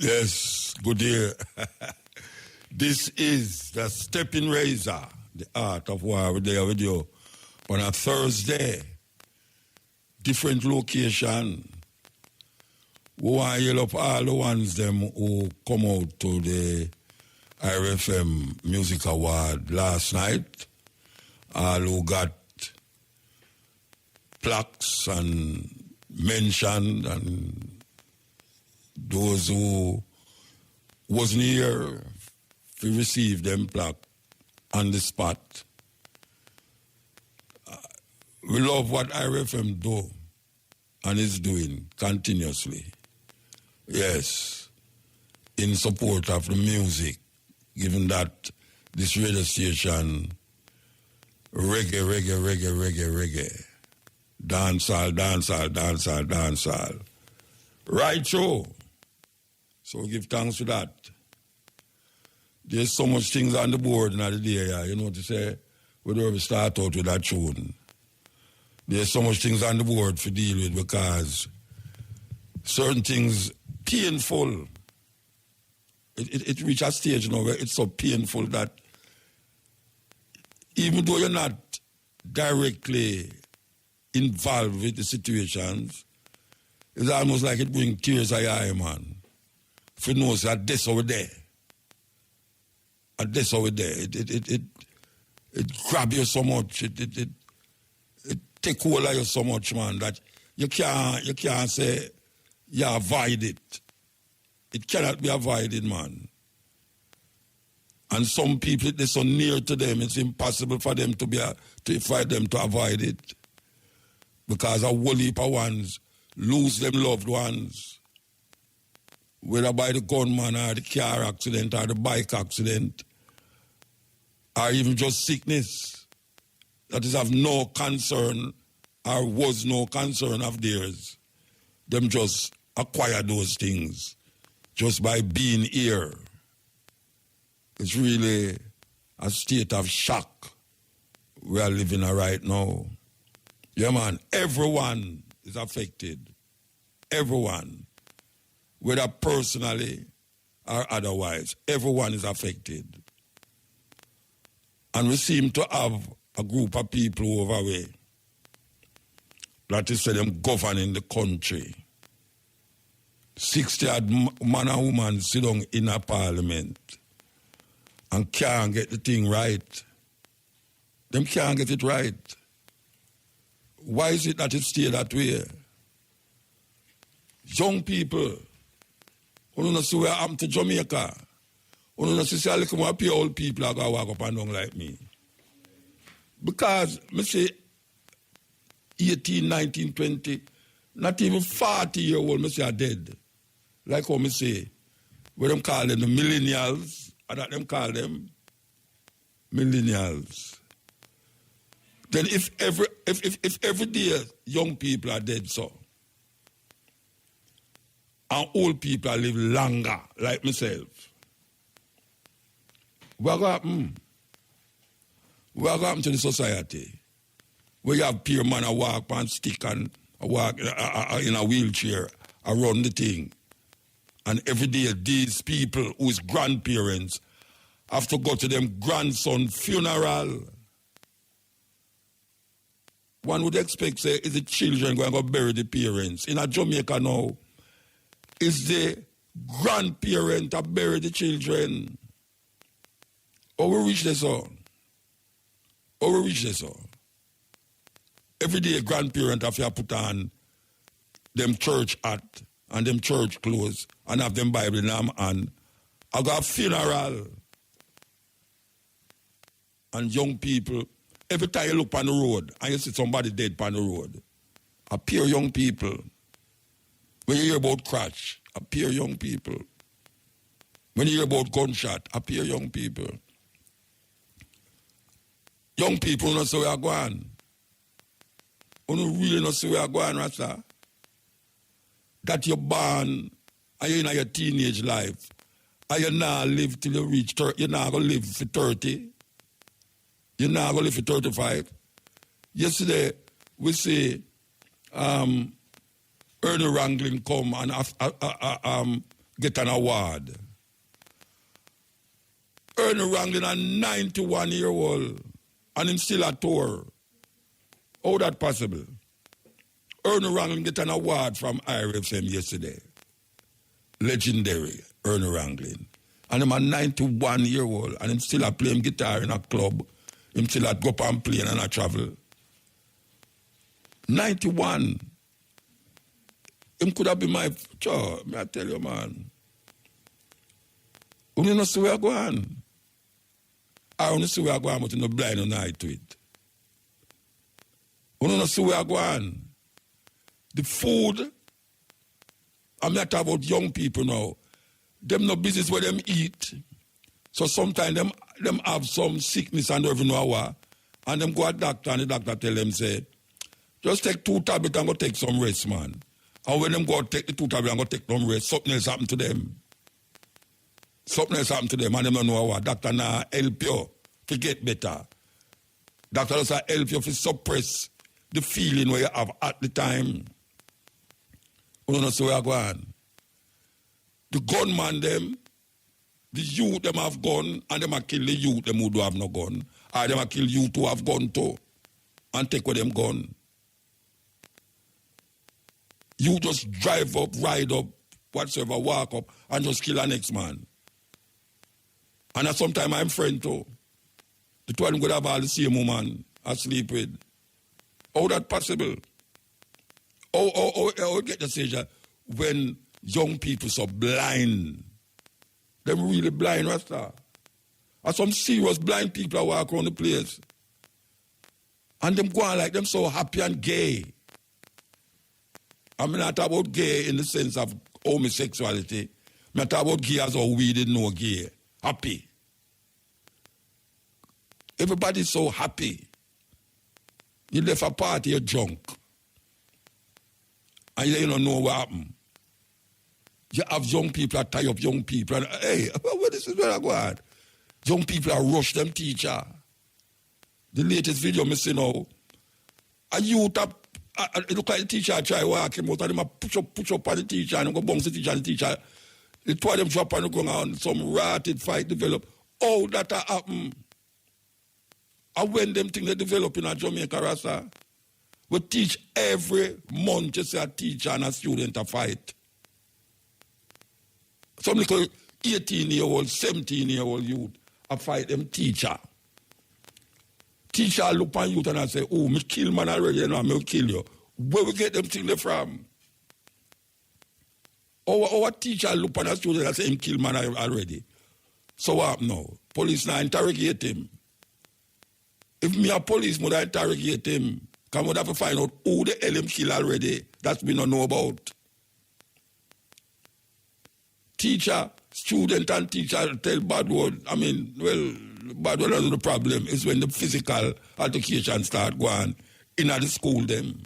Yes, good day. This is the Stepping Razor, the art of war. We're there with you on a Thursday. Different location. We want to yell up all the ones them who come out to the RFM Music Award last night. All who got plaques and mentioned, and those who wasn't here to receive them plaque on the spot. We love what RFM do and is doing continuously. Yes, in support of the music, given that this radio station, reggae, dancehall. Right, show. So we give thanks for that. There's so much things on the board in the day, yeah. You know what to say? We start out with that tune. There's so much things on the board to deal with because certain things painful. It reaches a stage now where it's so painful that even though you're not directly involved with the situations, it's almost like it brings tears of your eye, man. If you know that this over there. And this over there. It grabs you so much. It take hold of you so much, man, that you can't say you avoid it. It cannot be avoided, man. And some people, they're so near to them, it's impossible for them to avoid it. Because a whole heap of ones lose them loved ones. Whether by the gunman or the car accident or the bike accident, or even just sickness. That is of no concern or was no concern of theirs. Them just acquire those things just by being here. It's really a state of shock we are living in right now. Yeah, man, everyone is affected. Everyone. Whether personally or otherwise, everyone is affected. And we seem to have a group of people over there that is them governing the country. 60 man and woman sit down in a parliament and can't get the thing right. Them can't get it right. Why is it that it stay that way? Young people, you don't see where I'm to Jamaica. You don't see how more old people are going to walk up and down like me. Because, I say, 18, 19, 20, not even 40-year-old, I say, are dead. Like how I say, where them call them the millennials, or that them call them millennials. Then if every day young people are dead, so, and old people live longer, like myself, what will happen? What will happen to the society? Where you have peer man a walk on stick and a walk in a wheelchair, around the thing. And every day these people whose grandparents have to go to them grandson's funeral. One would expect, say, is the children going to go bury the parents? In a Jamaica now, is the grandparent to bury the children? Or we reach this on? Every day a grandparent have to put on them church hat and them church clothes and have them Bible in them and I got a funeral. And young people, every time you look on the road and you see somebody dead on the road, appear young people. When you hear about crash, appear young people. When you hear about gunshot, appear young people. Young people don't see where you're going. You don't really not see where you're going, Rasta. That you're born and you're in your teenage life. And you now live till you reach 30. You're not going to live for 30. You're not going to live for 35. Yesterday, we see Ernie Wrangling come and get an award. Ernie Ranglin, a 91-year-old, and him still a tour. How that possible? Ernie Ranglin get an award from IRFM yesterday. Legendary Ernie Ranglin. And him a 91-year-old, and him still a playing guitar in a club. Him still a go up and play and a travel. 91. Him could have been my future, may I tell you, man. You don't see where I go on. I don't see where I go on, but you're not blind on eye to it. You don't see where I go on. The food, I'm not talking about young people now. Them no business where them eat. So sometimes them have some sickness and don't even know what. And them go to the doctor and the doctor tell them, say, just take 2 tablets and go take some rest, man. And when them go take the 2 tablets and go take some rest, something else happen to them. Something else happen to them and them don't know what. Doctor now help you to get better. Doctor also help you to suppress the feeling where you have at the time. You don't know so where I go on. The gunman them, the youth them have gun, and them a kill the youth them who do have no gun. Or them a kill youth who have gun too. And take with them gun. You just drive up, ride up, whatsoever, walk up, and just kill the next man. And at some time I'm friend too. The two of them could have all the same woman I sleep with. How that possible? How get the stage when young people so blind? Them really blind, Rasta. And some serious blind people that walk around the place. And them go on like them so happy and gay. I'm not talking about gay in the sense of homosexuality. I'm talking about gay as how we didn't know gay. Happy. Everybody's so happy. You left a party, you're drunk. And you don't know what happened. You have young people that tie up young people. And, hey, what is this where I go on? Young people that rush them teacher. The latest video I see now, a youth it look like the teacher try walk him out and them push up on the teacher and go bounce the teacher and the teacher. The two of them drop and go on, some ratted fight develop. Oh, that happen. And when them things they develop in a Jamaica, Rasta, we teach every month, you see a teacher and a student a fight. Some little 18-year-old, 17-year-old youth a fight them teacher. Teacher look on youth and I say, oh, me kill man already, you know, I will kill you. Where we get them things from? Our teacher look on a student and say, him kill man already. So what now? Police now interrogate him. If me a police would interrogate him, can we have to find out who the hell him kill already? That we don't know about. Teacher, student and teacher tell bad word. I mean, well, bad word is the problem. Is when the physical altercation start going in the school them.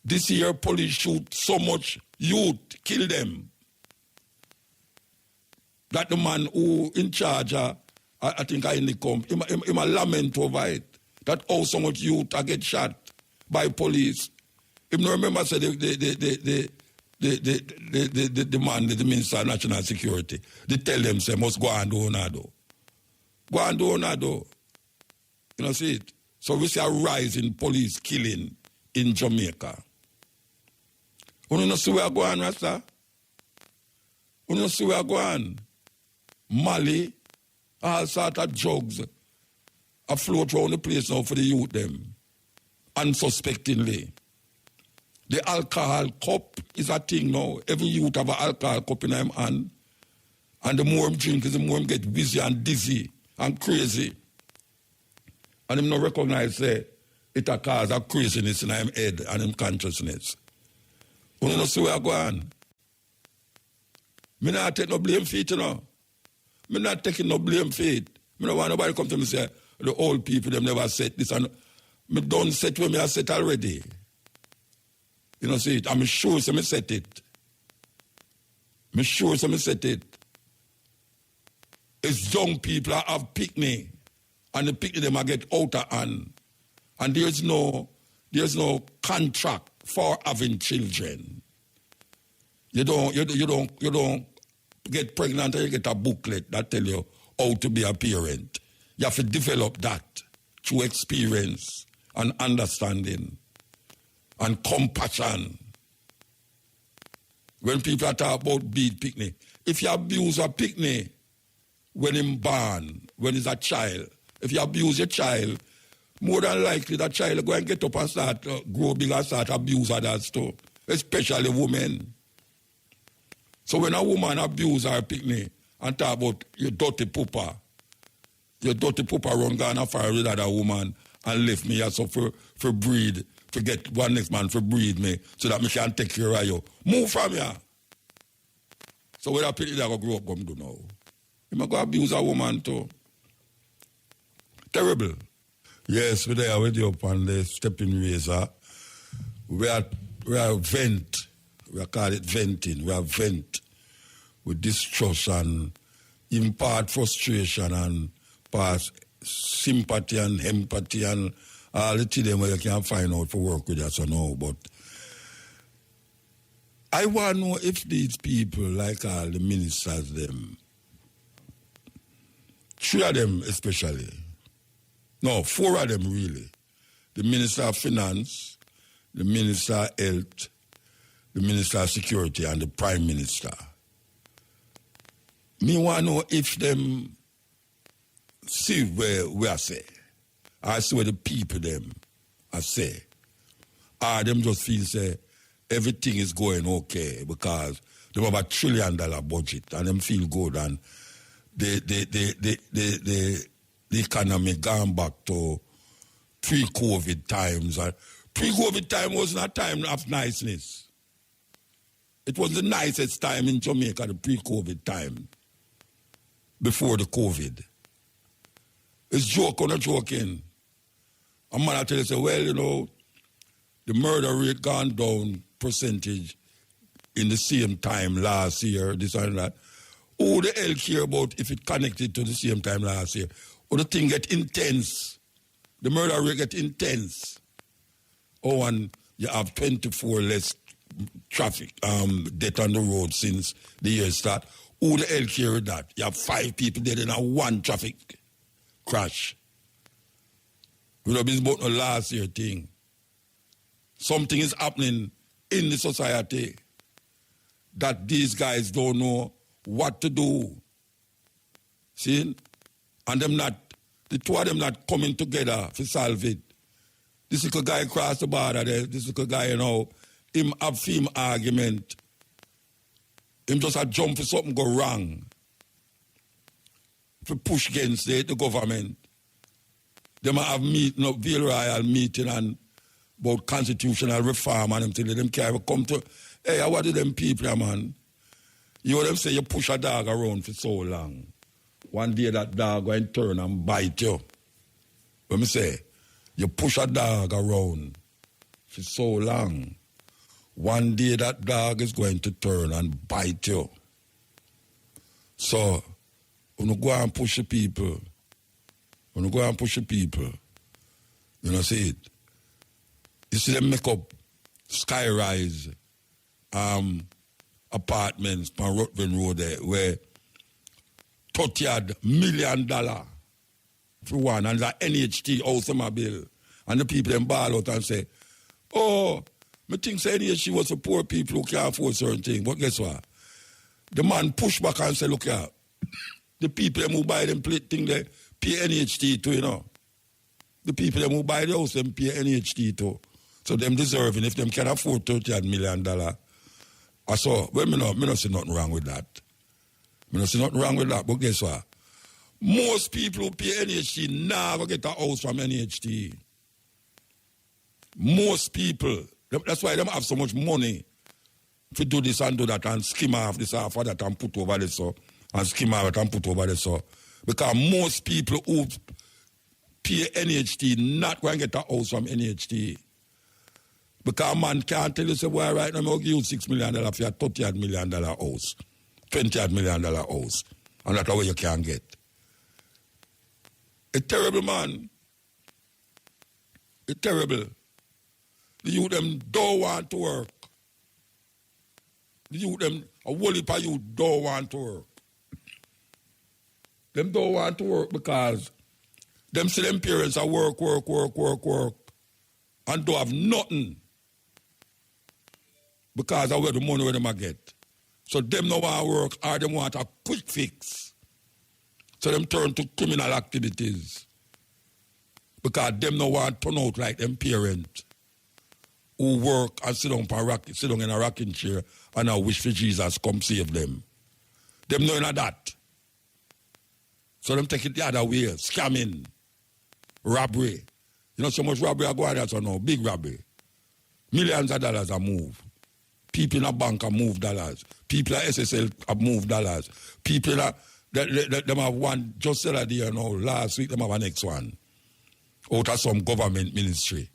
This year, police shoot so much youth, kill them. That the man who in charge, I think I in the comp, him a lament over it. That how so much youth get shot by police. Him no remember say the man, the Minister of National Security, they tell them say must go and do onado. Go and do onado. You know, see it? So we see a rise in police killing in Jamaica. You know see where I go on, Rasta? You know see where I go on? Mali, all sort of drugs afloat around the place now for the youth them. Unsuspectingly. The alcohol cup is a thing now. Every youth have an alcohol cup in them hand. And the more him drink, the more him get busy and dizzy and crazy. And him not recognize it a cause of craziness in him head and him consciousness. You don't see where I go on. Me not take no blame for it, you know. Me not taking no blame for it. Me don't want nobody come to me and say, the old people, them never set this. And me don't set where me I set already. You know, see it. I'm sure so me set it. I'm sure so me set it. It's young people that have picnic. And the picnic them I get out of hand. And there's no contract for having children. You don't get pregnant and you get a booklet that tell you how to be a parent. You have to develop that through experience and understanding and compassion. When people talk about beat picnic, if you abuse a picnic when he's born, when he's a child, if you abuse your child, more than likely that child will go and get up and start grow big and start abuse others too, especially women. So when a woman abuse her picnic and talk about your dirty pooper run Ghana fire with other woman and left me as so for breed, to get one next man for breed me so that me can take care of you. Move from here. So when that picnic that go grow up come do now. You might go abuse a woman too. Terrible. Yes, we're there with you upon the stepping razor. We are vent. We call it venting. We are vent with distrust and impart frustration and pass sympathy and empathy and all the things where you can find out for work with us or no. But I want to know if these people, like all the ministers, them, 3 of them especially, no, 4 of them really, the Minister of Finance, the Minister of Health, the Minister of Security, and the Prime Minister. Me want to know if them see where we are say, or see where the people them are say, or them just feel say everything is going okay because they have $1 trillion budget and them feel good and the economy gone back to pre-COVID times. Pre-COVID time was not time of niceness. It was the nicest time in Jamaica, the pre-COVID time, before the COVID. It's joke on a joking. A man I tell you, say, well, you know, the murder rate gone down percentage in the same time last year, this and that. Who the hell care about if it connected to the same time last year? Or the thing get intense. The murder rate get intense. Oh, and you have 24 less traffic death on the road since the year start. Who the hell care that? You have 5 people dead in a 1 traffic crash. We know this about the last year thing. Something is happening in the society that these guys don't know what to do. See? And them not, the 2 of them not coming together to solve it. This little guy across the border there, this little guy, you know, him have him argument. Him just a jump for something go wrong. For push against the government. Them have meeting, no, Ville Royal meeting and about constitutional reform and them thing. Them can't come to, hey, what do them people, man? You know them say you push a dog around for so long. One day that dog going to turn and bite you. Let me say, you push a dog around for so long. One day that dog is going to turn and bite you. So, when you go and push the people, you know, see it. You see them make up sky-rise apartments on Ruthven Road there where $30 million for one, and that NHT house in my bill. And the people them ball out and say, oh, me think say NHT was for poor people who can't afford certain things. But guess what? The man push back and say, look here, the people them who buy them plate thing they pay NHT too, you know. The people them who buy the house them pay NHT too. So them deserving if them can afford $30 million. I saw, well, me no see nothing wrong with that. Me no see nothing wrong with that, but guess what? Most people who pay NHT never get a house from NHT. Most people. That's why they have so much money to do this and do that and skim off this half of that and put over this so and skim off it and put over this so. Because most people who pay NHT not going to get a house from NHT. Because a man can't tell you, say, boy, right now, I'll give you $6 million for your $30 million house, $20 million house. And that's how you can get. It's terrible, man. It's terrible. The youth them don't want to work. The youth, them, a whole heap of youth don't want to work. Them don't want to work because them see them parents are work, and don't have nothing because of where the money where them a get. So them no want to work or them want a quick fix. So them turn to criminal activities because them no want to turn out like them parents who work and sit down in a rocking chair and I wish for Jesus come save them. Them know that. So them take it the other way, scamming, robbery. You know so much robbery are going there, so now, big robbery. Millions of dollars are moved. People in a bank have moved dollars. People at SSL have moved dollars. People that them have one just the other day, last week them have a next one. Out of some government ministry.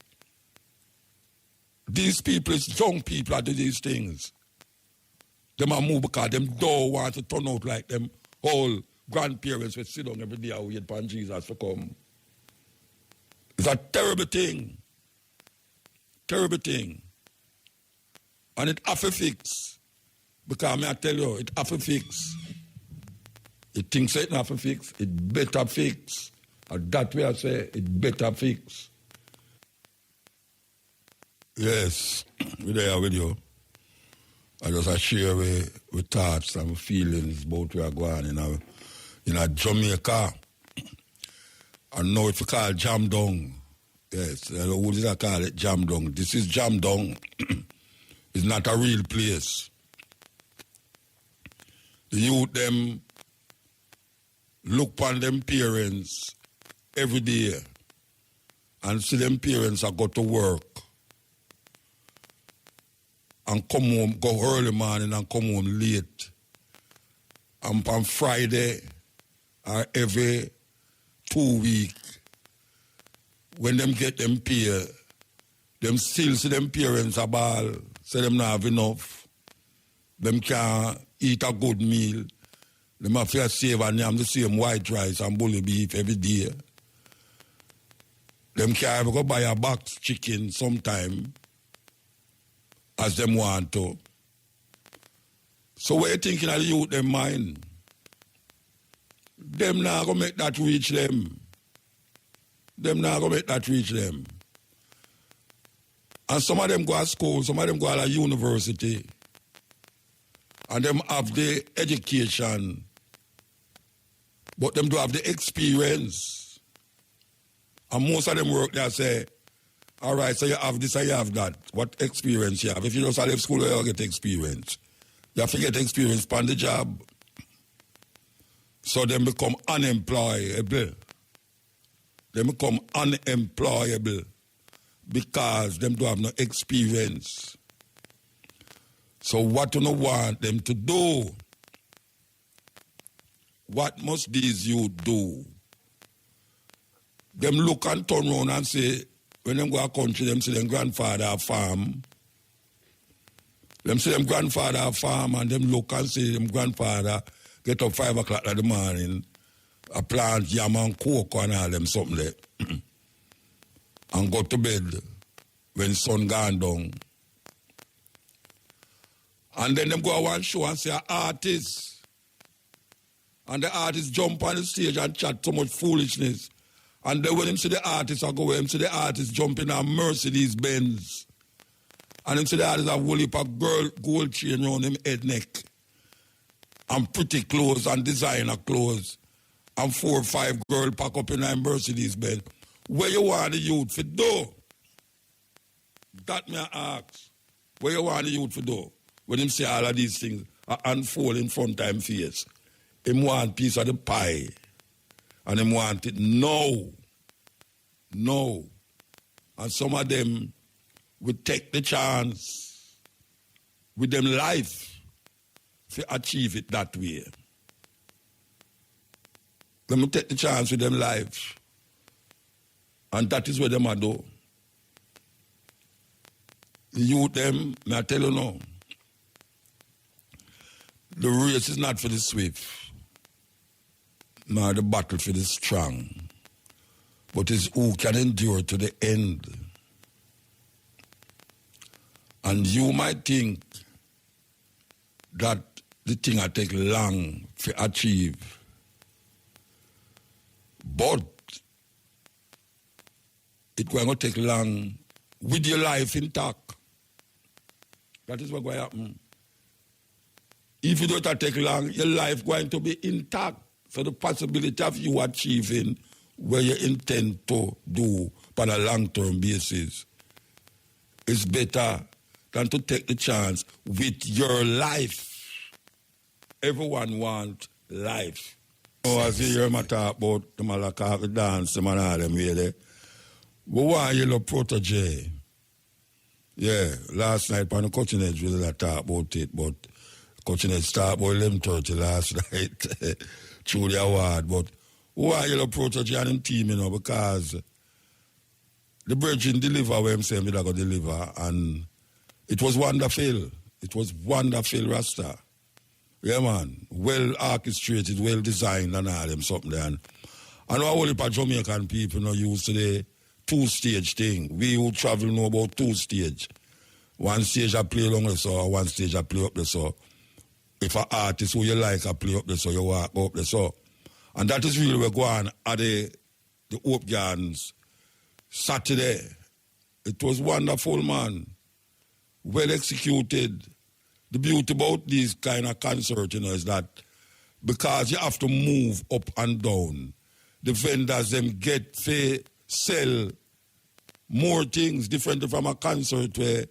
These people, young people that do these things. Them are moved because them don't want to turn out like them whole grandparents will sit down every day and wait for Jesus to come. It's a terrible thing. Terrible thing. And it have to fix. Because I tell you, it have to fix. It thinks it have to fix, it better fix. And that way I say, it better fix. Yes, we're there with you. I just share with thoughts and feelings about where I'm going in a Jamaica. I know it's called Jam Down. Yes, what did I call it? Jam Down. This is Jam Down. It's not a real place. The youth them look upon them parents every day and see them parents are go to work and come home, go early morning and come home late. And on Friday or every 2 weeks, when them get them pay, them still see them parents a ball, say them not have enough. Them can't eat a good meal. Them have to save and yam the same white rice and bully beef every day. Them can't ever go buy a box chicken sometime as them want to. So what you thinking of the youth them mind? Them not gonna make that reach them. Them not gonna make that reach them. And some of them go to school, some of them go to university. And them have the education, but them don't have the experience. And most of them work there say, all right, so you have this and you have that. What experience you have? If you just leave school, you get experience. You have to get experience on the job. So them become unemployable. They become unemployable because them don't have no experience. So what do you want them to do? What must these youth do? Them look and turn around and say, when them go to country, them see them grandfather a farm. Them see them grandfather a farm and them look and see them grandfather get up 5 o'clock in the morning, a plant yam and cocoa and all them something there. And go to bed when sun gone down. And then them go to one show and say an artist. And the artist jump on the stage and chat so much foolishness. And then when him see the artist, I go him see the artist jumping on Mercedes Benz. And him see the artist have a whole heap of gold chain around him head neck. And pretty clothes and designer clothes. And 4 or 5 girls pack up in a Mercedes Benz. Where you want the youth to do? That me I ask. Where you want the youth to do? When him see all of these things unfold in front of him face. Him want piece of the pie. And him want it now. No. And some of them would take the chance with them life to achieve it that way. Them take the chance with them life. And that is what them are do. The youth them, may I tell you now, the race is not for the swift, nor the battle for the strong, but it's who can endure to the end. And you might think that the thing I take long to achieve. But it going to take long with your life intact. That is what going to happen. If you don't take long, your life going to be intact. So the possibility of you achieving where you intend to do on a long-term basis is better than to take the chance with your life. Everyone wants life. Oh, as you hear me talk about the Malaka, the dance, the man, all them really. We want your little protege. Yeah, last night on the coaching edge, we did talk about it, but coaching edge start about 11:30 last night through the award. But we want your little protege and him team, you know, because the Virgin deliver where him saying they're going to deliver, and it was wonderful. It was wonderful, Rasta. Yeah, man. Well orchestrated, well designed, and all them something there. And I know a whole heap of Jamaican people you know, used to the two-stage thing. We who travel know about two-stage. One stage I play along the so, one stage I play up the so. If an artist who you like, I play up the so, you walk up the so. And that is really where we go on at the Hope Gardens Saturday. It was wonderful, man. Well executed. The beauty about these kind of concerts, you know, is that because you have to move up and down, the vendors them get to sell more things different from a concert where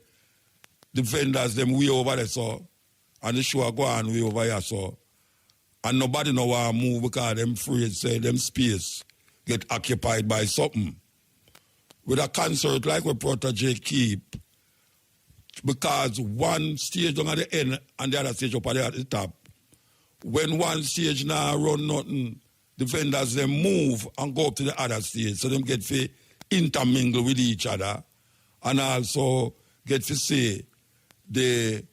the vendors them way over there so, and the show go on way over here so, and nobody know where to move because them afraid say them space get occupied by something. With a concert like we Protege keep, because one stage down at the end and the other stage up at the top. When one stage now run nothing, the vendors them move and go up to the other stage, so them get to intermingle with each other, and also get to see the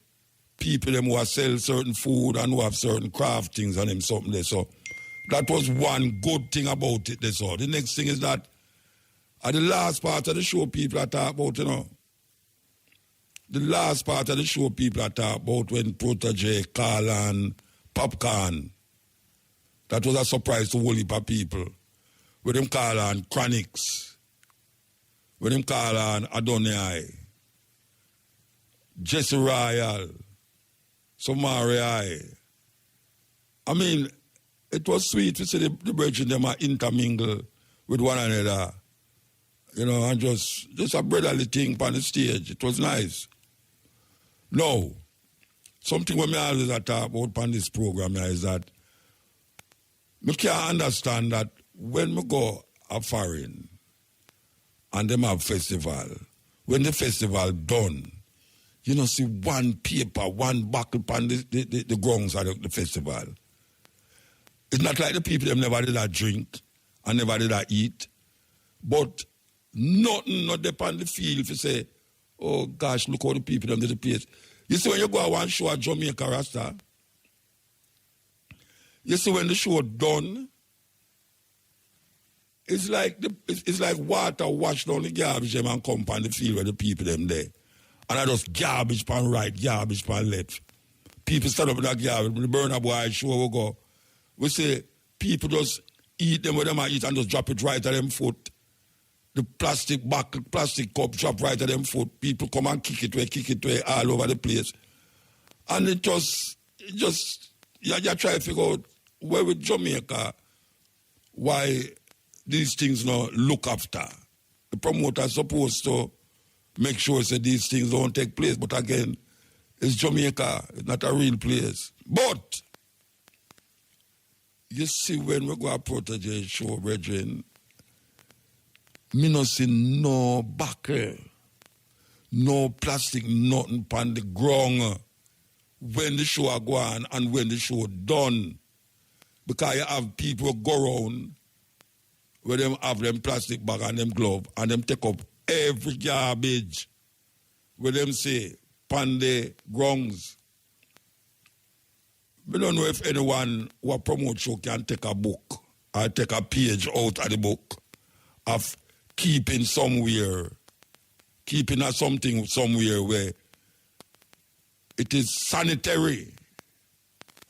people them who sell certain food and who have certain craft things and them something there. So that was one good thing about it. So the next thing is that at the last part of the show, people are talking about, you know. The last part of the show, people are talking about when Protege call on Popcorn. That was a surprise to a whole heap of people. When them call on Chronics. When them call on Adonai. Jesse Royal. Somari. I mean, it was sweet to see the brethren them are intermingle with one another. You know, and just a brotherly thing on the stage. It was nice. No. Something when I always talk about on this program is that I can't understand that when we go a foreign and them have festival, when the festival done, you know, see one paper, one buckle on the grounds of the festival. It's not like the people them never did that drink and never did that eat, but nothing not upon the field to say, oh gosh, look how the people under the place. You see when you go to one show at Jamaica Rasta, you see when the show done, it's like water wash down the garbage them and come on the field where the people them there. And I just garbage pan right, garbage pan left. People stand up with that garbage, when the burner boy show we go. We say people just eat them where them eat and just drop it right at them foot. The plastic bucket, plastic cup drop right at them foot. People come and kick it away all over the place. And you try to figure out where with Jamaica, why these things not look after. The promoter supposed to make sure that these things don't take place. But again, it's Jamaica, it's not a real place. But you see when we go to Protege show, brethren, me no see no buckle, no plastic, nothing on the ground when the show are going and when the show done. Because you have people go around where them have them plastic bag and them glove and them take up every garbage where them say pan the grounds. We don't know if anyone who promote show can take a book or take a page out of the book of keeping somewhere, keeping something somewhere where it is sanitary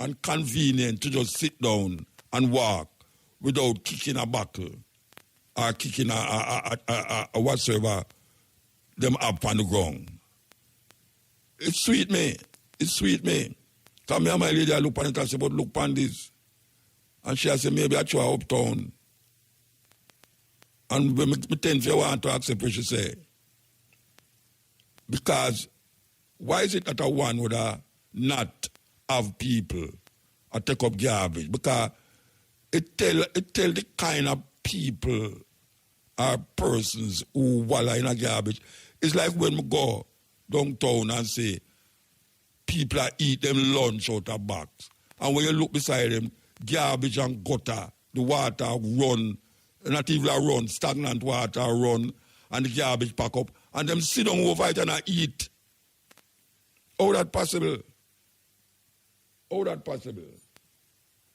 and convenient to just sit down and walk without kicking a buckle or kicking a whatsoever them up on the ground. It sweet me. It sweet me. Come here, my lady, I look on it and say, but look on this. And she said, maybe I try uptown. And when me tend to want to accept what she say. Because why is it that a one would not have people take up garbage? Because it tell the kind of people or persons who wallow in a garbage. It's like when we go downtown and say, people are eat them lunch out of box. And when you look beside them, garbage and gutter, the water run, not even run, stagnant water run, and the garbage pack up, and them sit down over it and eat. How that possible? How that possible?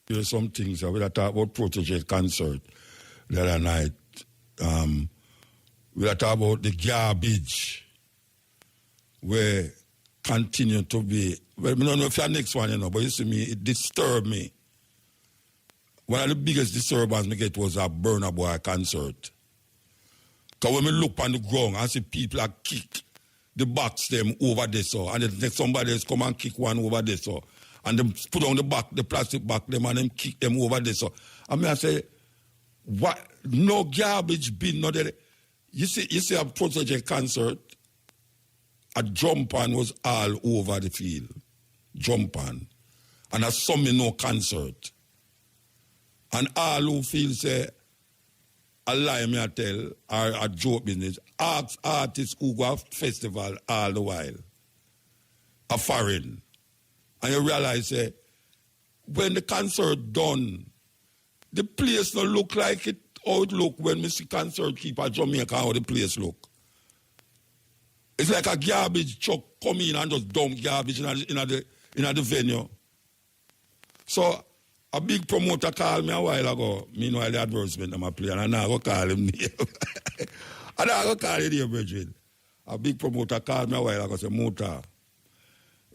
There's some things we talk about protege concert the other night. We talk about the garbage where continue to be. Well, I don't know if you're next one, but you see me, it disturbed me. One of the biggest disturbance I get was a Burna Boy concert. Because when we look on the ground and see people are kick the box them over there, so, and then somebody else come and kick one over there, so, and them put on the plastic back them and them kick them over there, so. I mean, I say, what? No garbage bin, no there. You see a protege concert, a jump on was all over the field. Jump on. And a some no concert. And all who feel say, a lie me I tell, or a joke business, ask artists who go to festival all the while, a foreign. And you realize, say, when the concert done, the place don't look like it, how it look when we see concert keeper Jamaica, how the place look. It's like a garbage truck come in and just dump garbage in the venue. So, a big promoter called me a while ago. Meanwhile, the advertisement I'm playing, and I go call him name. And I go call him name, Bridget. A big promoter called me a while ago and said, Muta,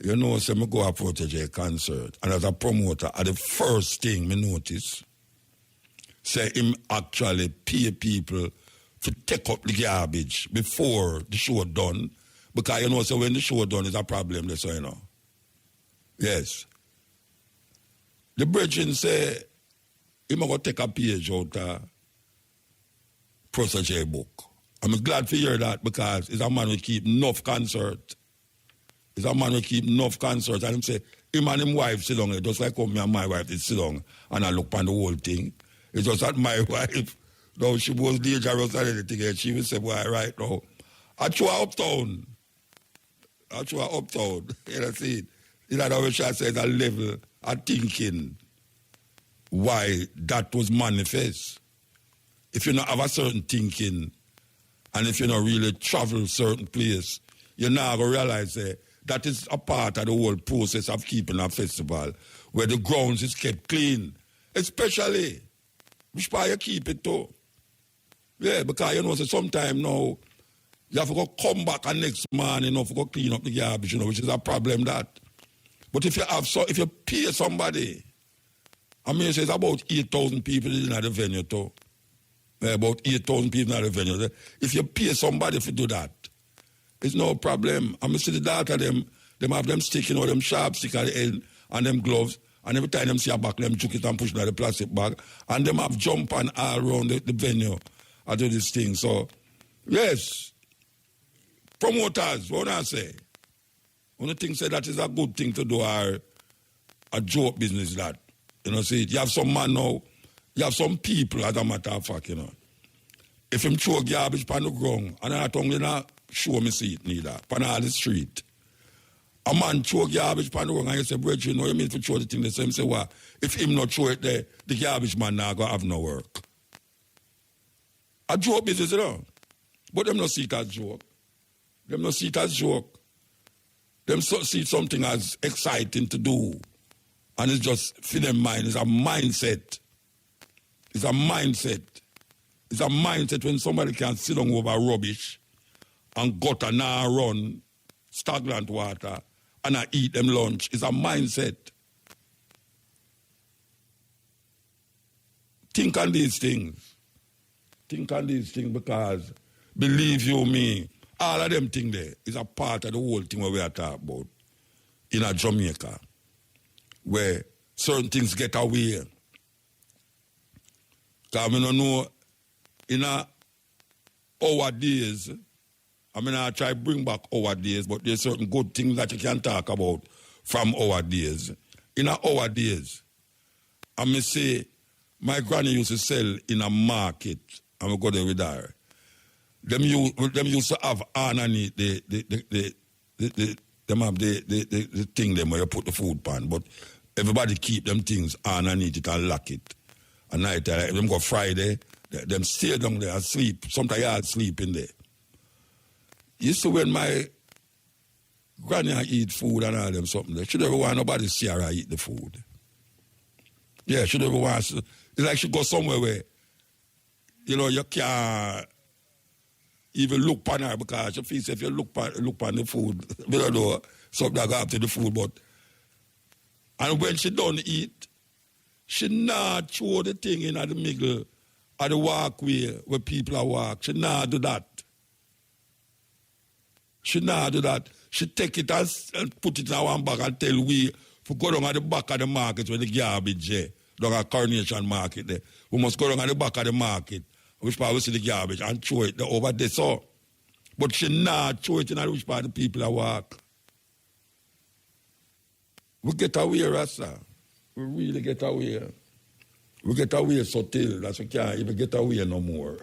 you know, say me go a protege concert. And as a promoter, the first thing me notice, say him actually pay people to take up the garbage before the show done. Because you know, so when the show done, it's a problem, so you know. Yes. The brethren say, I'm going to take a page out of protege book. I'm glad to hear that because it's a man who keep enough concert. It's a man who keep enough concert. And him say, him and his wife sit down, just like how me and my wife sit down and I look on the whole thing. It's just that my wife, though she was dangerous and anything, and she would say, boy, right now, I try uptown. You know, see, you know what she said, a level of thinking why that was manifest. If you not have a certain thinking, and if you not really travel certain place, you're not going to realize that is a part of the whole process of keeping a festival, where the grounds is kept clean. Especially, which part you keep it too. Yeah, because you know, so sometimes now, you have to go come back and next morning, you know, to go clean up the garbage, you know, which is a problem that. But if you pay somebody, I mean, it's about 8,000 people in the venue too. About 8,000 people in the venue. If you pay somebody to do that, it's no problem. I mean, see the data, them have them stick, you know, them sharp stick at the end, and them gloves, and every time them see a back, them juke it and push it in the plastic bag, and them have jump and all around the venue. I do this thing. So, yes, promoters, what I say? One thing say that is a good thing to do, or a joke business that. You know, see, you have some man now, you have some people, as a matter of fact, you know. If him throw garbage on the ground, and I don't not show me see it neither, on all the street. A man throw garbage on the ground, and you say, brethren, you know, you mean to throw the thing the same, say, what? If him not throw it there, the garbage man now go have no work. A joke business, you know. But them not see it as joke. Them not see it as joke. Them see something as exciting to do. And it's just, for them mind, it's a mindset. It's a mindset. It's a mindset when somebody can sit down over rubbish and gutter now run, stagnant water, and I eat them lunch. It's a mindset. think on these things. Think on these things because, believe you me, all of them things there is a part of the whole thing where we are talking about in a Jamaica, where certain things get away. Because I don't know, in our days, I try to bring back our days, but there's certain good things that you can talk about from our days. In our days, I may say, my granny used to sell in a market, and we go there with her. Them used to have underneath the thing them where you put the food pan, but everybody keep them things underneath it and lock it. At night, them go Friday, them stay down there and sleep. Sometimes I sleep in there. Used to when my granny eat food and all them something there, she never want nobody see her eat the food. Yeah, she never wants. It's like she go somewhere where, you can't even look upon her because she feels if you look upon the food, you don't know something that go after the food. And when she don't eat, she not throw the thing in at the middle of the walkway where people are walk. She not do that. She not do that. She take it and put it in one bag and tell we to go down at the back of the market where the garbage there. Down at Coronation Market there. We must go down at the back of the market, which part we see the garbage, and throw it over there. So, but she not throw it in which part the people are walk. We get away, Rasta. We really get away. We get away so till that we can't even get away no more.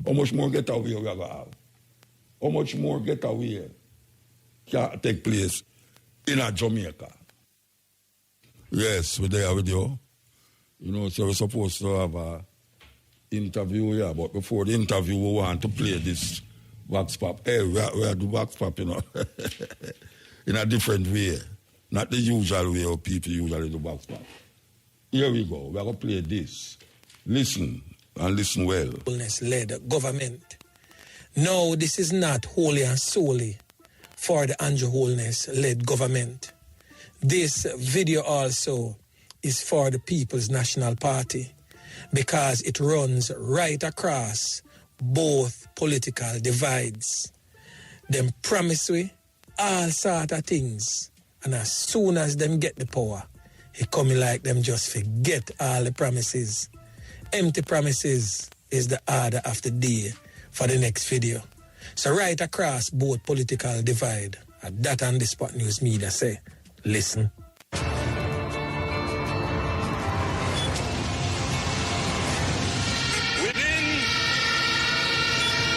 How much more get away we ever have? How much more get away can take place in a Jamaica? Yes, we're there with you. So we're supposed to have an interview here, but before the interview, we want to play this wax pop. Hey, we are do wax pop, in a different way. Not the usual way how people usually do wax pop. Here we go. We're going to play this. Listen, and listen well. Led government. No, this is not wholly and solely for the Andrew Holness-led government. This video also is for the People's National Party because it runs right across both political divides. Them promise we all sort of things, and as soon as them get the power, it coming like them just forget all the promises. Empty promises is the order of the day for the next video. So right across both political divide, that and the Spot News Media say, listen.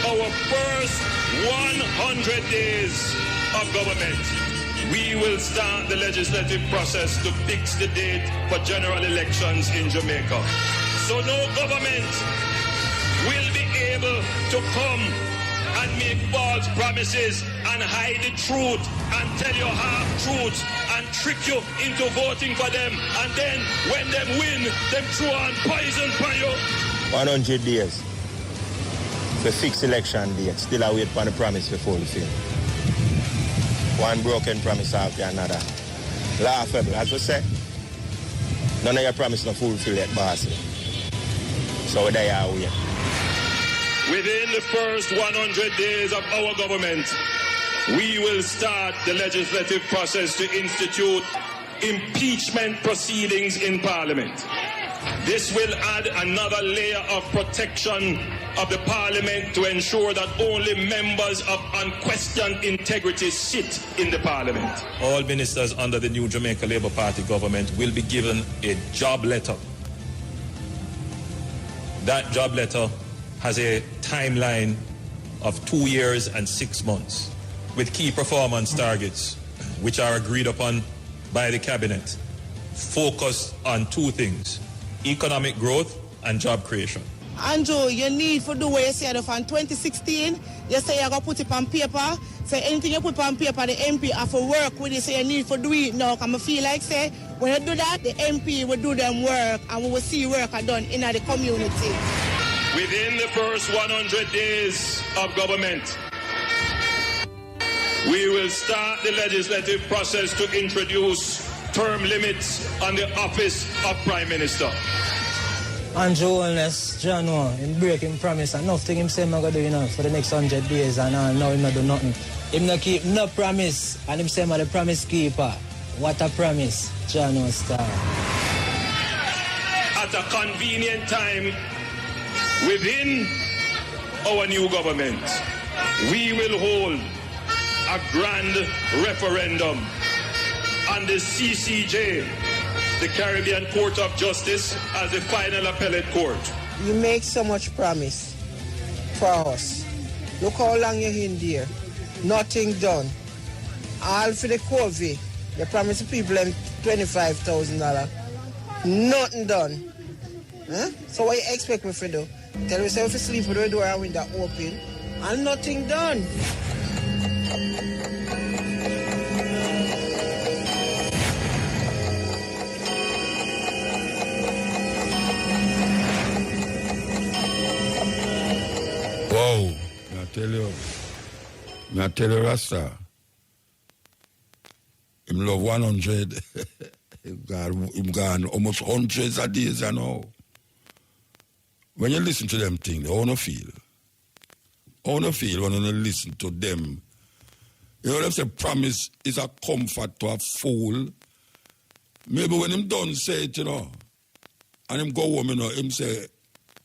Our first 100 days of government, we will start the legislative process to fix the date for general elections in Jamaica. So no government will be able to come and make false promises and hide the truth and tell you half-truths and trick you into voting for them. And then when them win, them throw on poison for you. 100 days. The fixed election date, still I wait for the promise to fulfill. One broken promise after another. Laughable, as we say. None of your promise not fulfill yet, boss. So there you are wait. Within the first 100 days of our government, we will start the legislative process to institute impeachment proceedings in Parliament. This will add another layer of protection of the Parliament to ensure that only members of unquestioned integrity sit in the Parliament. All ministers under the new Jamaica Labour Party government will be given a job letter. That job letter has a timeline of 2 years and 6 months with key performance targets which are agreed upon by the cabinet, focused on two things: economic growth and job creation. Andrew, you need to do what you said from 2016. You say you're going to put it on paper. So anything you put on paper, the MP have to work with it. So you need to do it now. I feel like, say, when you do that, the MP will do them work and we will see work done in the community. Within the first 100 days of government, we will start the legislative process to introduce term limits on the office of Prime Minister. Andrew Holness, John, him break him promise and nothing him say I'm gonna do, you know, for the next 100 days and now him not do nothing. Him not keep no promise and him say I'm the promise keeper. What a promise, John Star. At a convenient time within our new government, we will hold a grand referendum on the CCJ, the Caribbean Court of Justice, as the final appellate court. You make so much promise for us. Look how long you're in there. Nothing done. All for the COVID. You promise the people them $25,000. Nothing done. Huh? So what you expect me to do? Tell yourself to sleep with the door and window open and nothing done. Wow, I tell you, Rasta, him love 100, him gone almost hundreds of days, you know. When you listen to them things, how you feel? How you feel when you listen to them? You know, them say promise is a comfort to a fool. Maybe when him done say it, you know, and him go home, you know, him say,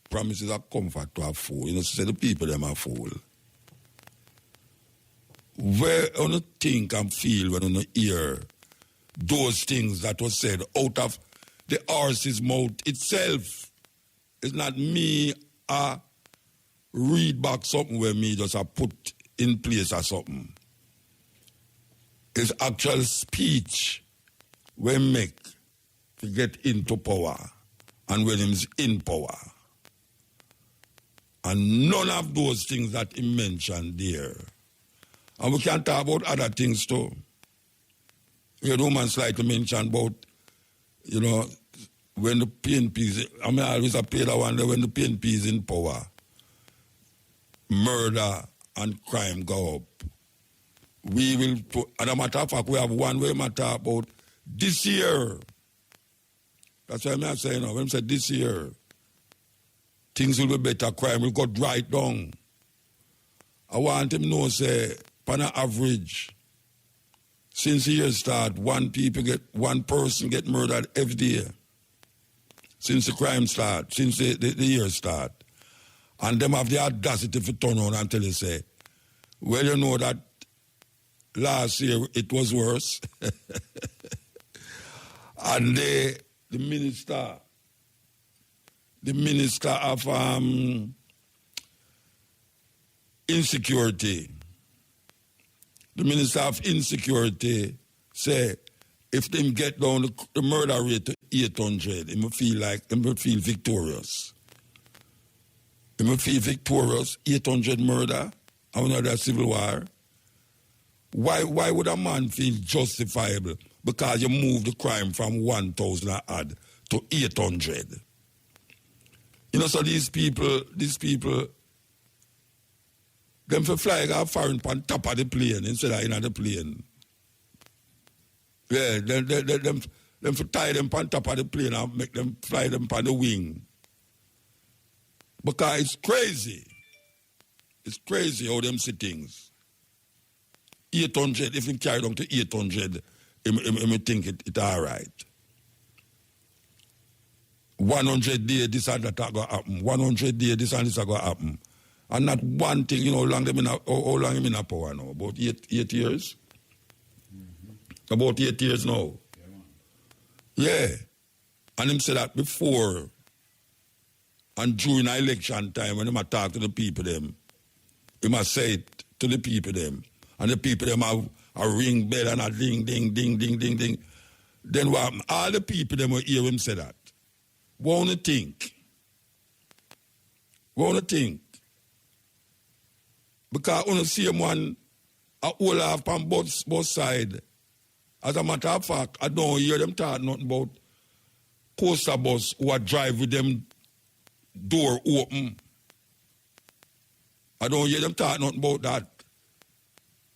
promise is a comfort to a fool. You know, say the people them are fool. Where you think and feel when you hear those things that was said out of the horse's mouth itself? It's not me read back something where me just put in place or something. It's actual speech we make to get into power and when he's in power. And none of those things that he mentioned there. And we can talk about other things too. You know, man slightly mention about, you know, when the PNP is, I mean, I always play that one, when the PNP is in power, murder and crime go up. We will put, and a matter of fact, we have one way matter about this year. That's why I'm saying, when I say this year, things will be better, crime will go right down. I want him to know, say, on an average, since the year start, one person get murdered every day. Since the crime start, since the year start. And them have the audacity to turn on and tell you, say, well, you know that last year it was worse. And the minister of insecurity, the minister of insecurity say, if them get down the murder rate to 800, he will feel victorious. He will feel victorious, 800 murder, and we know that civil war. Why would a man feel justifiable? Because you move the crime from 1,000 odd to 800. You know, so these people, them for fly a foreign on top of the plane instead of in the plane. Yeah, them for tie them on top of the plane and make them fly them on the wing. Because it's crazy. It's crazy how them see things. 800, if you carry down to 800, you think it all right. 100 days, this and that going to happen. 100 days, this and this going to happen. And not one thing, you know, how long them in a power now? About 8 years? Mm-hmm. About 8 years now. Yeah. And him said that before and during the election time when he talk to the people them, he must say it to the people them. And the people them have a ring bell and a ding, ding, ding, ding, ding, ding. Then what happened? All the people them will hear him say that. What do you think? What do you think? Because when you see him one, a whole half on both sides. As a matter of fact, I don't hear them talk nothing about coaster bus who are drive with them door open. I don't hear them talk nothing about that.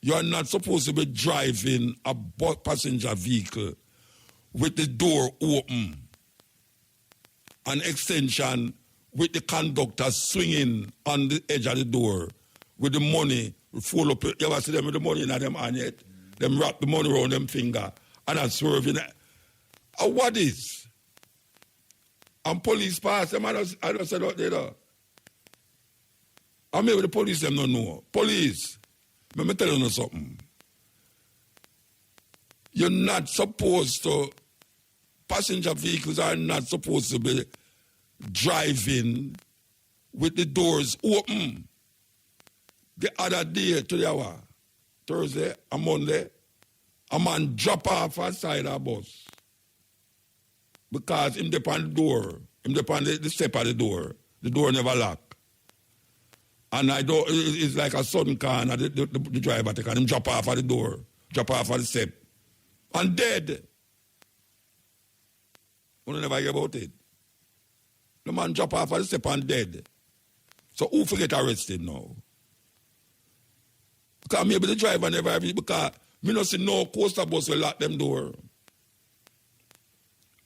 You are not supposed to be driving a passenger vehicle with the door open. an extension with the conductor swinging on the edge of the door with the money full up. You ever see them with the money in them hand yet? Them wrap the money around them finger and are swerving. What is? And police pass them, I don't say out there. And maybe the police them don't know. Police, let me tell you something. You're not supposed to, passenger vehicles are not supposed to be driving with the doors open. The other day, to the hour, Thursday, a Monday, a man drop off outside a bus because him depend on the door, him depend on the step of the door never lock. And it's like a sudden car and the driver take and him drop off at the door, drop off at the step, and dead. You never hear about it. The man drop off at the step and dead. So who get arrested now? Because maybe the driver never have it because me not see no coaster bus will lock them door.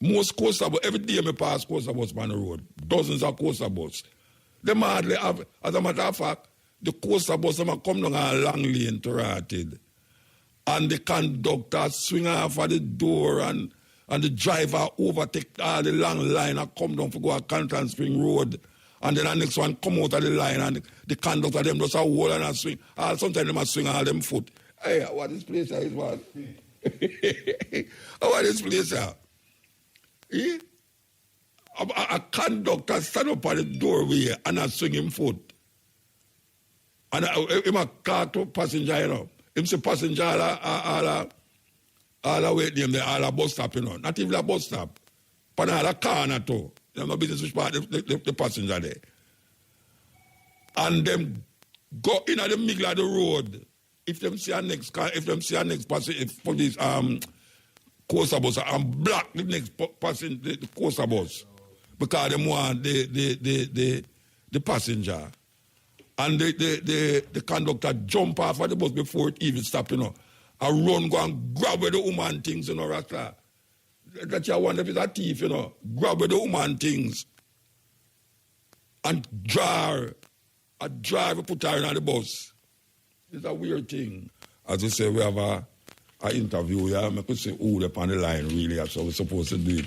Most coaster bus, every day me pass coaster bus on the road. Dozens of coaster bus. Them hardly have, as a matter of fact, the coaster bus them come down a long lane to Rotted. And the conductor swing off at the door and the driver overtake all the long line and come down for go a Canton Spring Road. And then the next one come out of the line and the conductor them just a hold and a swing. Sometimes them a swing all them foot. Hey, what this place is, man? What this place is? Eh? A conductor stand up at the doorway and a swing him foot. And him a car to passenger, you know. Him say passenger all the way them there, all a bus stop, you know. Not even a bus stop. But all a car na too. They have no business which part the passenger there. And them go in at the middle of the road. If them see a next passenger, if police coaster bus and block the next passenger, the coaster bus. Because they want the passenger. And the conductor jump off of the bus before it even stop, you know. And run, go and grab with the woman things, you know, Rasta. That you wonder if it's a thief, you know. Grab with the woman things. And drive put her in on the bus. It's a weird thing. As we say, we have an interview here. I could say who up on the line, really. That's how we're supposed to do it.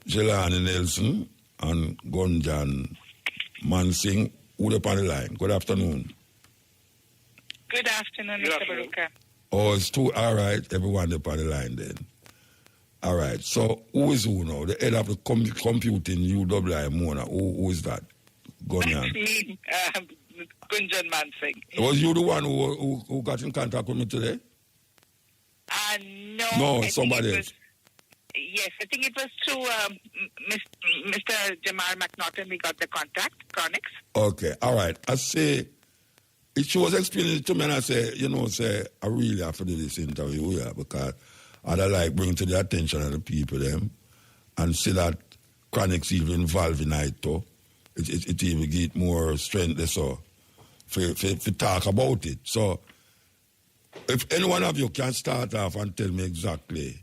Jelani Nelson and Gunjan Mansing, who up on the line. Good afternoon. Good afternoon, Mr. Baruka. Oh, it's two. All right, everyone up on the line then. All right, so who is who now? The head of the computing UWI Mona. Who is that? Gunjan. Gunjan Mansing. Was you the one who got in contact with me today? No. No, somebody else. Yes, I think it was through Mr. Jamal McNaughton we got the contact, Chronix. Okay, all right. I say, she was explaining it to me and I say, I really have to do this interview here because I'd like bring to the attention of the people them and see that Chronix even involved in it too. It even get more strength so for talk about it. So if any one of you can start off and tell me exactly.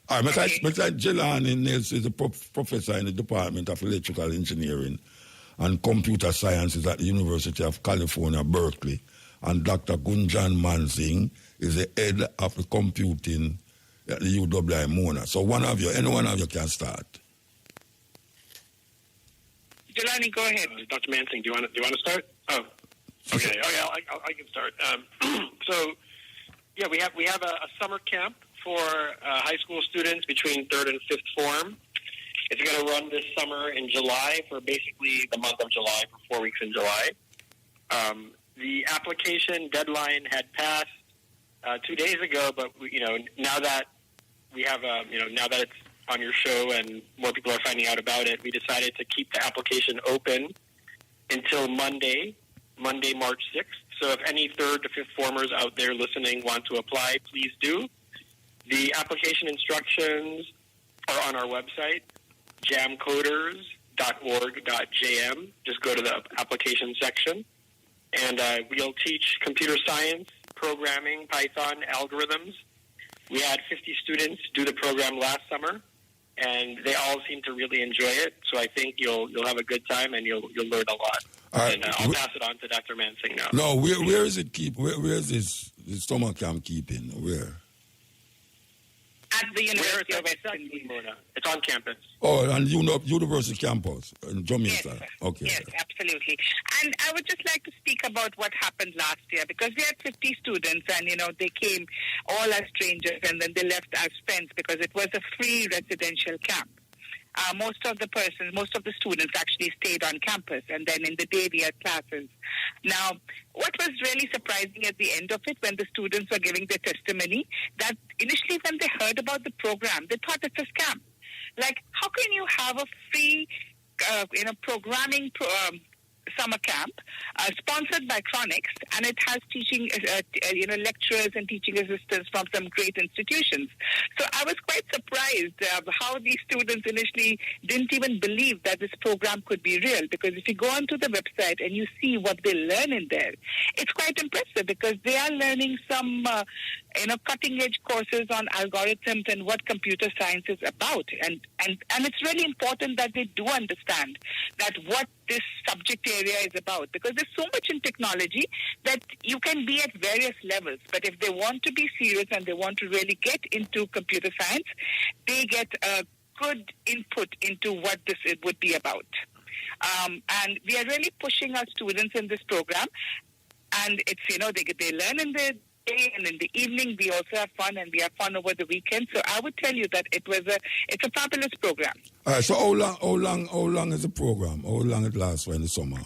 All right, Mr. Jelani Nelson is a professor in the Department of Electrical Engineering and Computer Sciences at the University of California, Berkeley. And Dr. Gunjan Mansing is the head of the computing at the UWI Mona. So any one of you can start. Jelani, go ahead. Dr. Mansing, do you want to start? Oh, okay. Oh, yeah, I can start. We have a summer camp for high school students between 3rd and 5th form. It's going to run this summer in July for basically the month of July, for 4 weeks in July. The application deadline had passed 2 days ago, but now that we have now that it's on your show and more people are finding out about it, we decided to keep the application open until Monday, March 6th. So if any 3rd to 5th formers out there listening want to apply, please do. The application instructions are on our website, jamcoders.org.jm. Just go to the application section. And we'll teach computer science, programming, Python, algorithms. We had 50 students do the program last summer. and they all seem to really enjoy it. So I think you'll have a good time and you'll learn a lot. And I'll pass it on to Dr. Mansingh now. No, where is it where is this summer camp keeping? Where? At the University of West Indies. It's on campus. Oh, and University campus in Jamaica. Yes, okay. Yes, absolutely. And I would just like to speak about what happened last year, because we had 50 students and, they came all as strangers and then they left as friends because it was a free residential camp. Most of the students actually stayed on campus, and then in the day we had classes. Now, what was really surprising at the end of it, when the students were giving their testimony, that initially when they heard about the program, they thought it's a scam. Like, how can you have a free, programming summer camp sponsored by Chronics, and it has teaching, lecturers and teaching assistants from some great institutions. So I was quite surprised how these students initially didn't even believe that this program could be real, because if you go onto the website and you see what they learn in there, it's quite impressive, because they are learning some cutting-edge courses on algorithms and what computer science is about. And it's really important that they do understand that what this subject area is about, because there's so much in technology that you can be at various levels. But if they want to be serious and they want to really get into computer science, they get a good input into what this would be about. And we are really pushing our students in this program. And it's, they learn in the day, and in the evening we also have fun, and we have fun over the weekend. So I would tell you that it's a fabulous program. All right, so how long is the program? How long it lasts in the summer?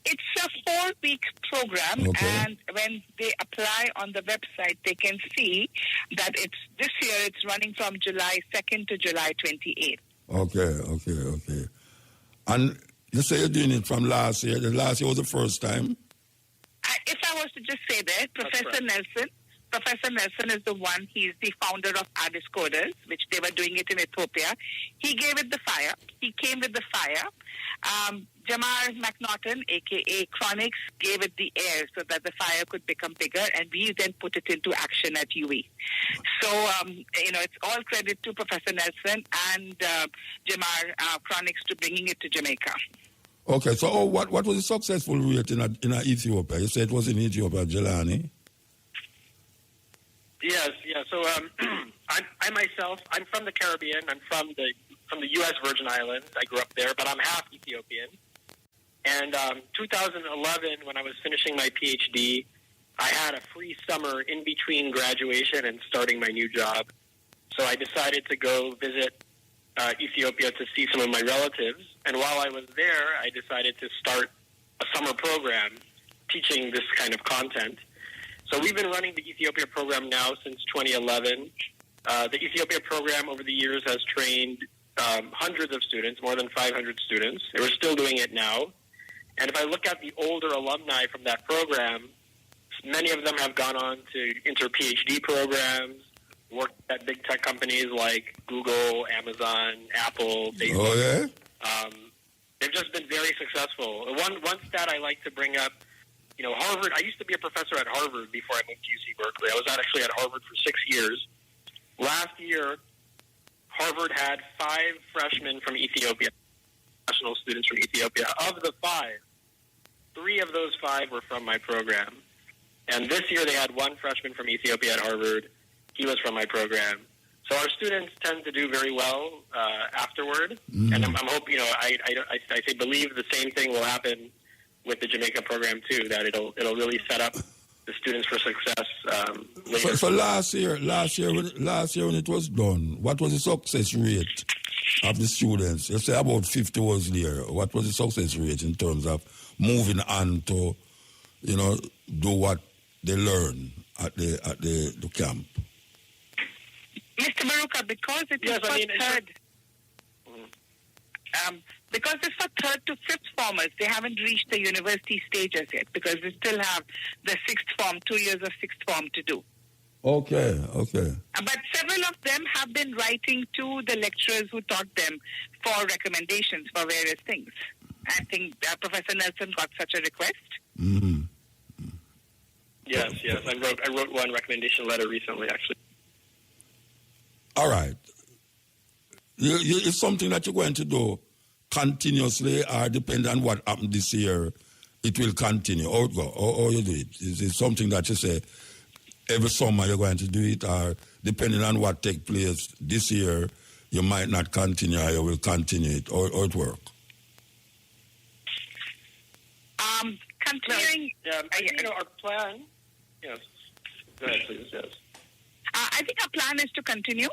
It's a 4-week program, okay. And when they apply on the website, they can see that this year it's running from July 2nd to July 28th. Okay. And you say you're doing it from last year. The last year was the first time? If I was to just say that, Professor Nelson is the one. He's the founder of Addis Coders, which they were doing it in Ethiopia. He gave it the fire. He came with the fire. Jamar McNaughton, a.k.a. Chronics, gave it the air so that the fire could become bigger, and we then put it into action at UE. So, it's all credit to Professor Nelson and Jamar Chronics to bringing it to Jamaica. Okay, so what was the successful rate in Ethiopia? You said it was in Ethiopia, Jelani? Yes. So I myself, I'm from the Caribbean. I'm from the U.S. Virgin Islands. I grew up there, but I'm half Ethiopian. And 2011, when I was finishing my PhD, I had a free summer in between graduation and starting my new job. So I decided to go visit Ethiopia to see some of my relatives. And while I was there, I decided to start a summer program teaching this kind of content. So we've been running the Ethiopia program now since 2011. The Ethiopia program over the years has trained hundreds of students, more than 500 students. And we're still doing it now. And if I look at the older alumni from that program, many of them have gone on to enter PhD programs, worked at big tech companies like Google, Amazon, Apple, Facebook. Oh, yeah? They've just been very successful. One stat I like to bring up, Harvard, I used to be a professor at Harvard before I moved to UC Berkeley. I was actually at Harvard for 6 years. Last year, Harvard had 5 freshmen from Ethiopia, national students from Ethiopia. Of the 5, 3 of those 5 were from my program. And this year they had 1 freshman from Ethiopia at Harvard. He was from my program. So our students tend to do very well afterward. Mm. And I'm hoping, I believe the same thing will happen with the Jamaica program too, that it'll really set up the students for success later. So last year when it was done, what was the success rate of the students? You say about 50 was there. What was the success rate in terms of moving on to, do what they learn at the camp? Mr. Baruka, because it is because it's for 3rd to 5th formers, they haven't reached the university stages yet, because they still have the 6th form, 2 years of 6th form to do. Okay. But several of them have been writing to the lecturers who taught them for recommendations for various things. I think Professor Nelson got such a request. Mm-hmm. Yes. I wrote one recommendation letter recently, actually. All right. It's something that you're going to do continuously, or depending on what happened this year, it will continue. Or you do it. Is it something that you say every summer you're going to do it, or depending on what takes place this year, you might not continue, or you will continue it, or it work? Continuing. I think our plan. Yes. Go ahead, please. Yes. I think our plan is to continue.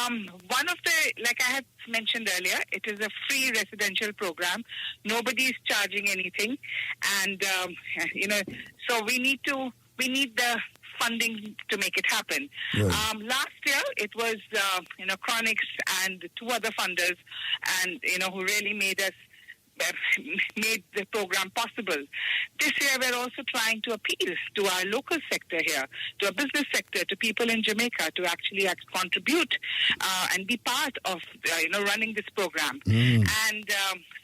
One of the, like I had mentioned earlier, it is a free residential program. Nobody is charging anything, and so we need the funding to make it happen. Right. Last year, it was Chronics and two other funders, and who really made the program possible. This year, we're also trying to appeal to our local sector here, to our business sector, to people in Jamaica to actually contribute and be part of running this program. And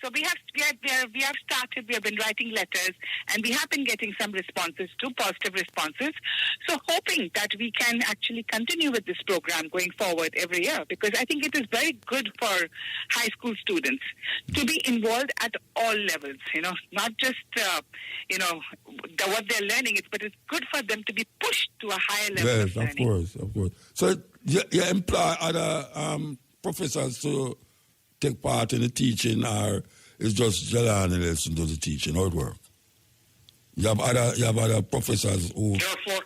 so we have started. We have been writing letters, and we have been getting some responses too, positive responses. So hoping that we can actually continue with this program going forward every year, because I think it is very good for high school students to be involved at all levels, not just, what they're learning, but it's good for them to be pushed to a higher level of learning. Yes, of course. So you employ other professors to take part in the teaching, or it's just Jelani Nelson does the teaching? How it work? You have other professors who... There are four.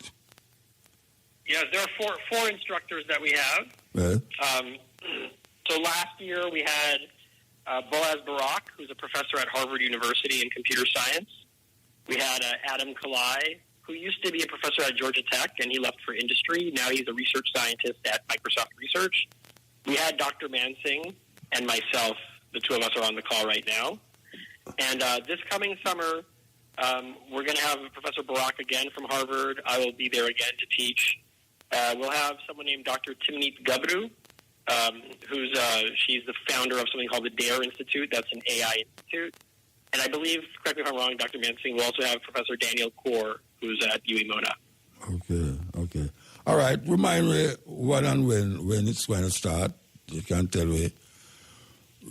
Yes, there are four instructors that we have. Yeah. So last year we had Boaz Barak, who's a professor at Harvard University in computer science. We had Adam Kalai, who used to be a professor at Georgia Tech, and he left for industry. Now he's a research scientist at Microsoft Research. We had Dr. Mansing and myself. The two of us are on the call right now. And this coming summer, we're going to have Professor Barak again from Harvard. I will be there again to teach. We'll have someone named Dr. Timnit Gabru, she's the founder of something called the DARE Institute. That's an AI institute. And I believe, correct me if I'm wrong, Dr. Mansing, we'll also have Professor Daniel Kaur, who's at UEMONA. Okay. All right. Remind me what and when it's going to start. You can tell me.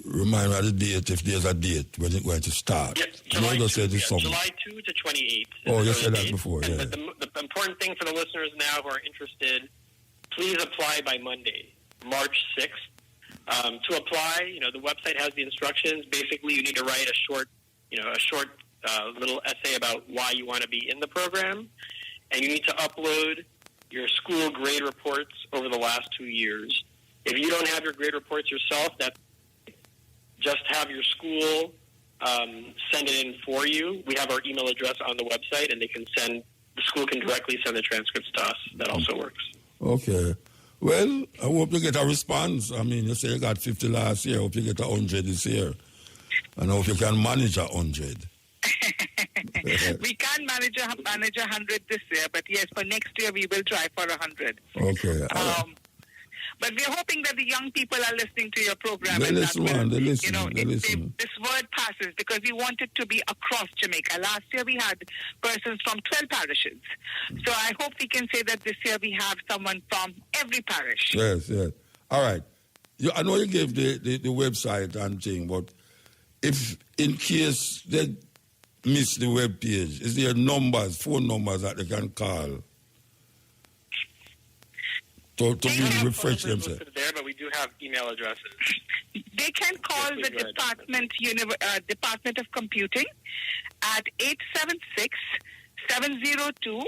Remind me of the date, if there's a date, when it's going to start. Yes, July 2 to 28. Oh, you said that before, yeah. But the important thing for the listeners now who are interested, please apply by Monday, March 6th. To apply, the website has the instructions. Basically, you need to write a short little essay about why you want to be in the program, and you need to upload your school grade reports over the last 2 years. If you don't have your grade reports yourself, just have your school send it in for you. We have our email address on the website, and the school can directly send the transcripts to us. That also works. Okay. Well, I hope you get a response. I mean, you say you got 50 last year. I hope you get 100 this year. And I hope you can manage 100. We can't manage 100 this year, but yes, for next year we will try for 100. Okay. But we're hoping that the young people are listening to your program. They listen. This word passes, because we want it to be across Jamaica. Last year we had persons from 12 parishes. So I hope we can say that this year we have someone from every parish. Yes. All right. I know you gave the website and thing, but if in case they miss the web page, is there phone numbers that they can call? To really refresh themselves. There, but we do have email addresses. They can call the Department of Computing at 876-702-4455.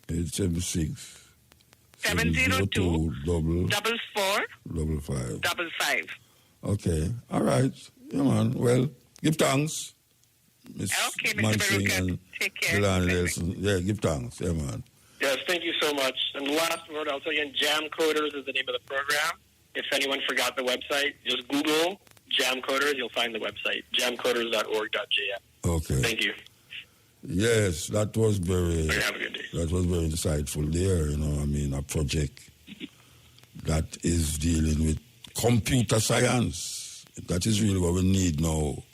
876 702 4455. Okay. All right. Yeah, man. Well, give thanks. Okay, Mr. Baruka. Take care. Nelson. Yeah, give thanks. Yeah, man. Yes, thank you so much. And the last word, I'll tell you again, Jam Coders is the name of the program. If anyone forgot the website, just Google Jam Coders. You'll find the website, jamcoders.org.jm. Okay. Thank you. Yes, that was very... Have a good day. That was very insightful there, a project that is dealing with computer science. That is really what we need now.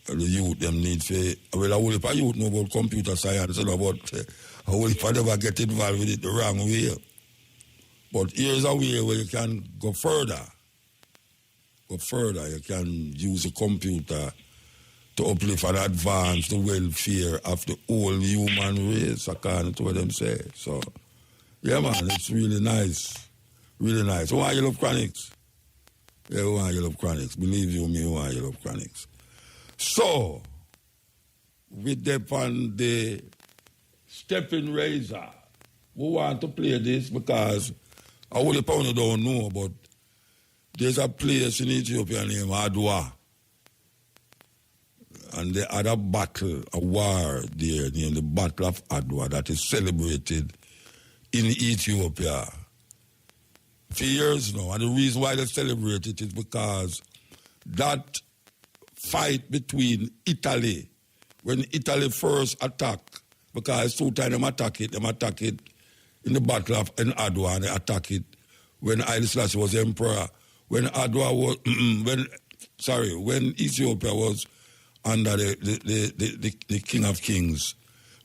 The youth, them need to... Well, I will if a youth know about computer science and about... I will if I never get involved with it the wrong way. But here's a way where you can go further. You can use a computer to uplift and advance the welfare of the whole human race, according to what them say. So, yeah, man, it's really nice. Really nice. Why you love Chronics? Yeah, why you love Chronics? Believe you me, why you love Chronics? So, with them on the stepping razor, we want to play this because I only probably don't know, but there's a place in Ethiopia named Adwa. And they had a battle, a war there named the Battle of Adwa that is celebrated in Ethiopia for years now. And the reason why they celebrate it is because that fight between Italy, when Italy first attacked, because 2 times them attack it in the Battle of Adwa, and they attack it when Haile Selassie was emperor. When Adwa was, when Ethiopia was under the King of Kings,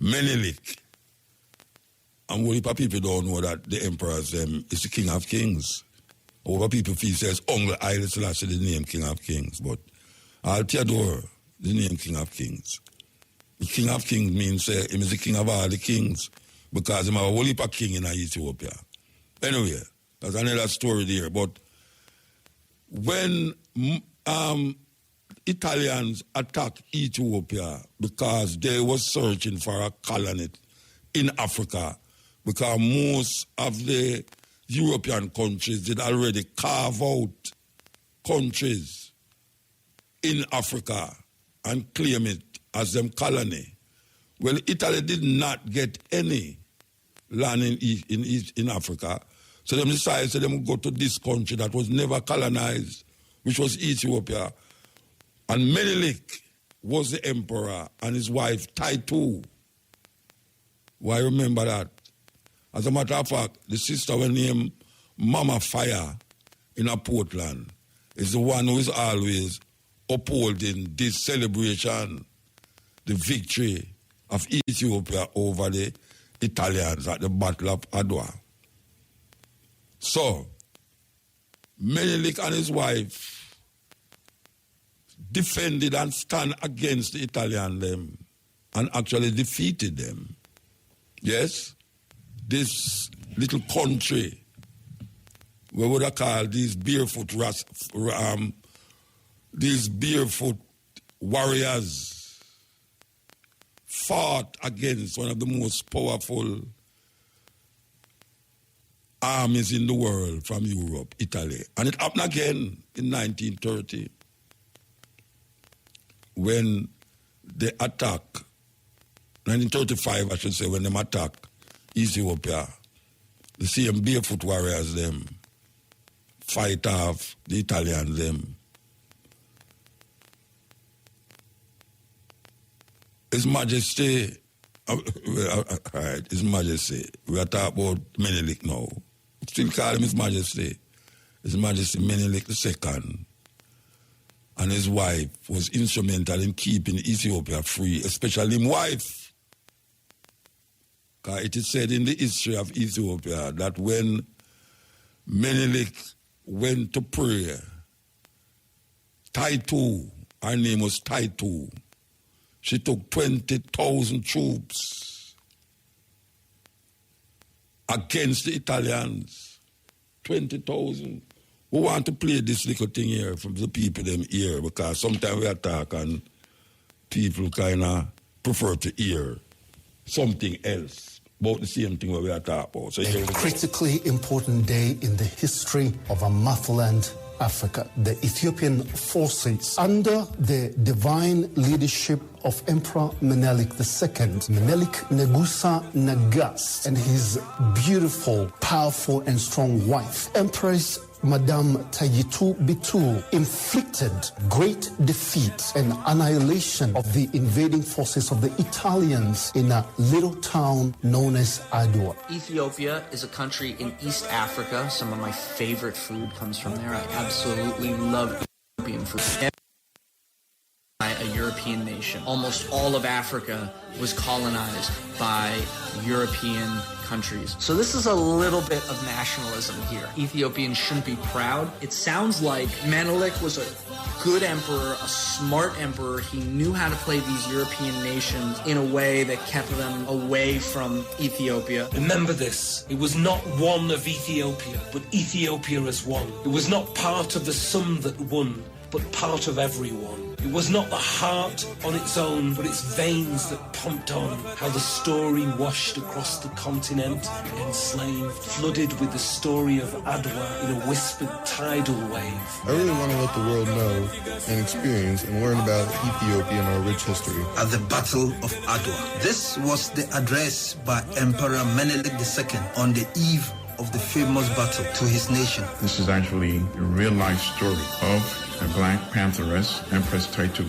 Menelik. And what if people don't know that the emperor is the King of Kings? Or people feel says Uncle Haile Selassie the name King of Kings, but Al Theodore the name King of Kings. The King of Kings means he is the king of all the kings because he have a whole heap of king in Ethiopia. Anyway, that's another story there. But when Italians attacked Ethiopia because they were searching for a colony in Africa, because most of the European countries did already carve out countries in Africa and claim it as them colony. Well, Italy did not get any land in Africa, so they decided to go to this country that was never colonized, which was Ethiopia. And Menelik was the emperor, and his wife Taitu. Why remember that? As a matter of fact, the sister was named Mama Fire in a Portland is the one who is always upholding this celebration, the victory of Ethiopia over the Italians at the Battle of Adwa. So, Menelik and his wife defended and stand against the Italian them and actually defeated them. Yes, this little country, we would have called these barefoot warriors fought against one of the most powerful armies in the world from Europe, Italy. And it happened again in 1930 when they attacked, 1935 I should say, when they attacked Ethiopia. The same barefoot warriors them fight off the Italians them. His Majesty, His Majesty, we are talking about Menelik now. Still call him His Majesty. His Majesty Menelik II and his wife was instrumental in keeping Ethiopia free, especially his wife. Because it is said in the history of Ethiopia that when Menelik went to pray, Taitu, her name was Taitu, she took 20,000 troops against the Italians. 20,000. We want to play this little thing here from the people them here because sometimes we attack and people kind of prefer to hear something else about the same thing we are talking about. So a critically important day in the history of our motherland, Africa. The Ethiopian forces, under the divine leadership of Emperor Menelik II, Menelik Negusa Nagas, and his beautiful, powerful, and strong wife, Empress Madame Tayitu Bitu, inflicted great defeat and annihilation of the invading forces of the Italians in a little town known as Adwa. Ethiopia is a country in East Africa. Some of my favorite food comes from there. I absolutely love Ethiopian food. by a European nation. Almost all of Africa was colonized by European countries. So this is a little bit of nationalism here. Ethiopians shouldn't be proud. It sounds like Menelik was a good emperor, a smart emperor. He knew how to play these European nations in a way that kept them away from Ethiopia. Remember this, it was not one of Ethiopia, but Ethiopia as one. It was not part of the some that won, but part of everyone. It was not the heart on its own, but its veins that pumped on. How the story washed across the continent, enslaved, flooded with the story of Adwa in a whispered tidal wave. I really want to let the world know and experience and learn about Ethiopia and our rich history. At the Battle of Adwa. This was the address by Emperor Menelik II on the eve of the famous battle to his nation. This is actually a real-life story of a Black Pantheress, Empress Taitu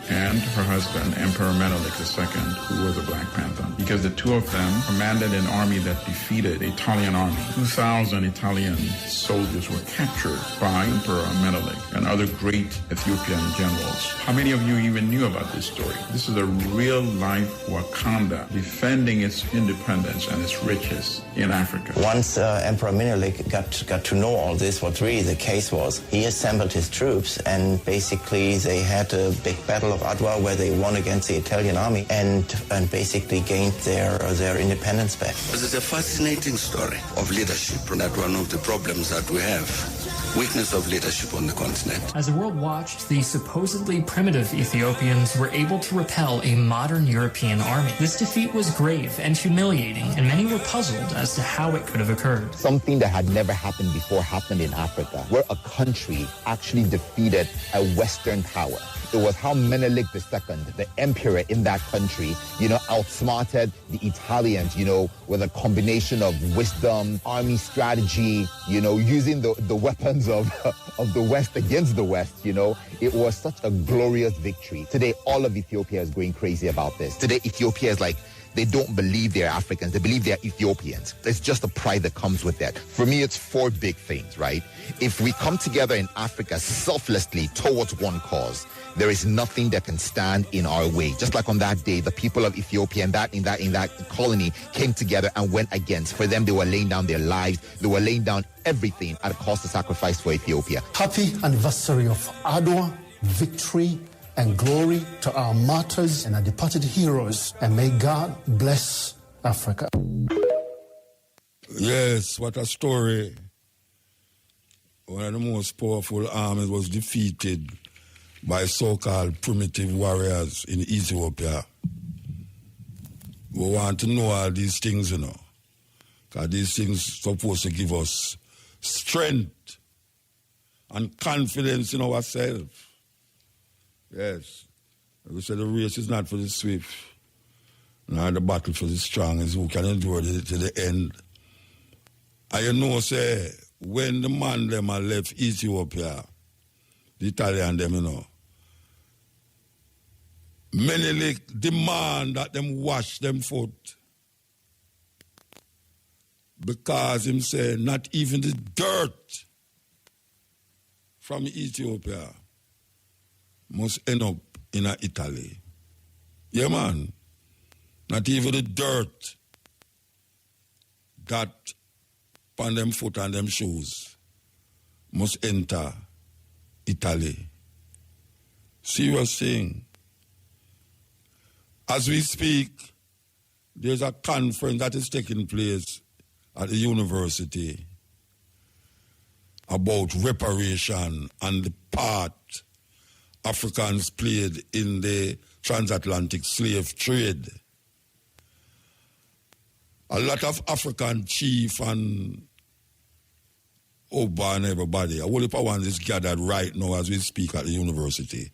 and her husband, Emperor Menelik II, who was a Black Panther. Because the two of them commanded an army that defeated the Italian army. 2,000 Italian soldiers were captured by Emperor Menelik and other great Ethiopian generals. How many of you even knew about this story? This is a real-life Wakanda defending its independence and its riches in Africa. Once Emperor Menelik got to know all this, what really the case was, he assembled his troops and basically they had a big battle of Adwa where they won against the Italian army and basically gained their independence back. This is a fascinating story of leadership. That one of the problems that we have, weakness of leadership on the continent. As the world watched, the supposedly primitive Ethiopians were able to repel a modern European army. This defeat was grave and humiliating, and many were puzzled as to how it could have occurred. Something that had never happened before happened in Africa, where a country actually defeated a Western power. It was how Menelik II, the emperor in that country, outsmarted the Italians, with a combination of wisdom, army strategy, using the weapons of the West against the West, It was such a glorious victory. Today, all of Ethiopia is going crazy about this. Today, Ethiopia is like, they don't believe they're Africans. They believe they're Ethiopians. It's just the pride that comes with that. For me, it's four big things, right? If we come together in Africa selflessly towards one cause, there is nothing that can stand in our way. Just like on that day, the people of Ethiopia in that colony came together and went against. For them, they were laying down their lives. They were laying down everything at a cost of sacrifice for Ethiopia. Happy anniversary of Adwa, victory and glory to our martyrs and our departed heroes. And may God bless Africa. Yes, what a story. One of the most powerful armies was defeated by so-called primitive warriors in Ethiopia. We want to know all these things, because these things supposed to give us strength and confidence in ourselves. Yes. We say the race is not for the swift, nor the battle for the strong, is who can endure it to the end. And say, when the man them are left Ethiopia, the Italian them, Menelik demand that them wash them foot. Because him say, not even the dirt from Ethiopia must end up in Italy. Yeah, man. Not even the dirt that on them foot and them shoes must enter Italy. Serious thing. As we speak, there's a conference that is taking place at the university about reparation and the part Africans played in the transatlantic slave trade. A lot of African chief and Oba and everybody, a whole heap of ones is gathered right now as we speak at the university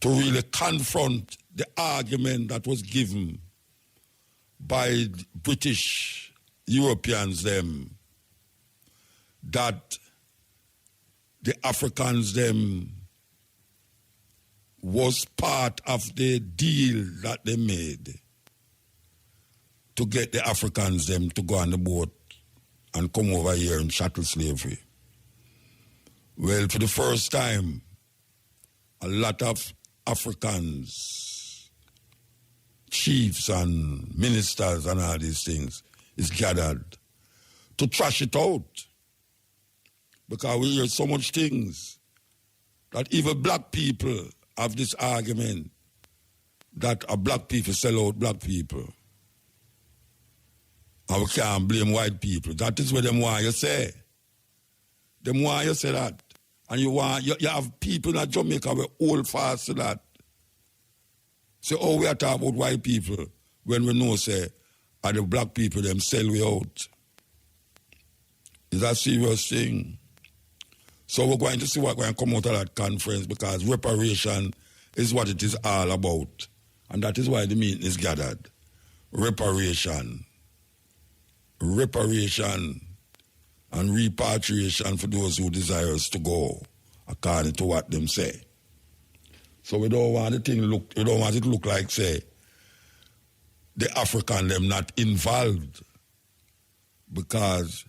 to really confront the argument that was given by British Europeans them that the Africans them was part of the deal that they made to get the Africans them to go on the boat and come over here and chattel slavery. Well, for the first time, a lot of Africans, chiefs and ministers and all these things, is gathered to trash it out. Because we hear so much things that even black people have this argument that black people sell out black people. And we can't blame white people. That is what them want you say. Them want you say that. And you have people in Jamaica who hold fast to that. So we are talking about white people when we know say are the black people them sell we out. It's a serious thing. So we're going to see what's going to come out of that conference because reparation is what it is all about. And that is why the meeting is gathered. Reparation. Reparation and repatriation for those who desire us to go, according to what them say. So we don't want it to look like, say, the African them not involved. Because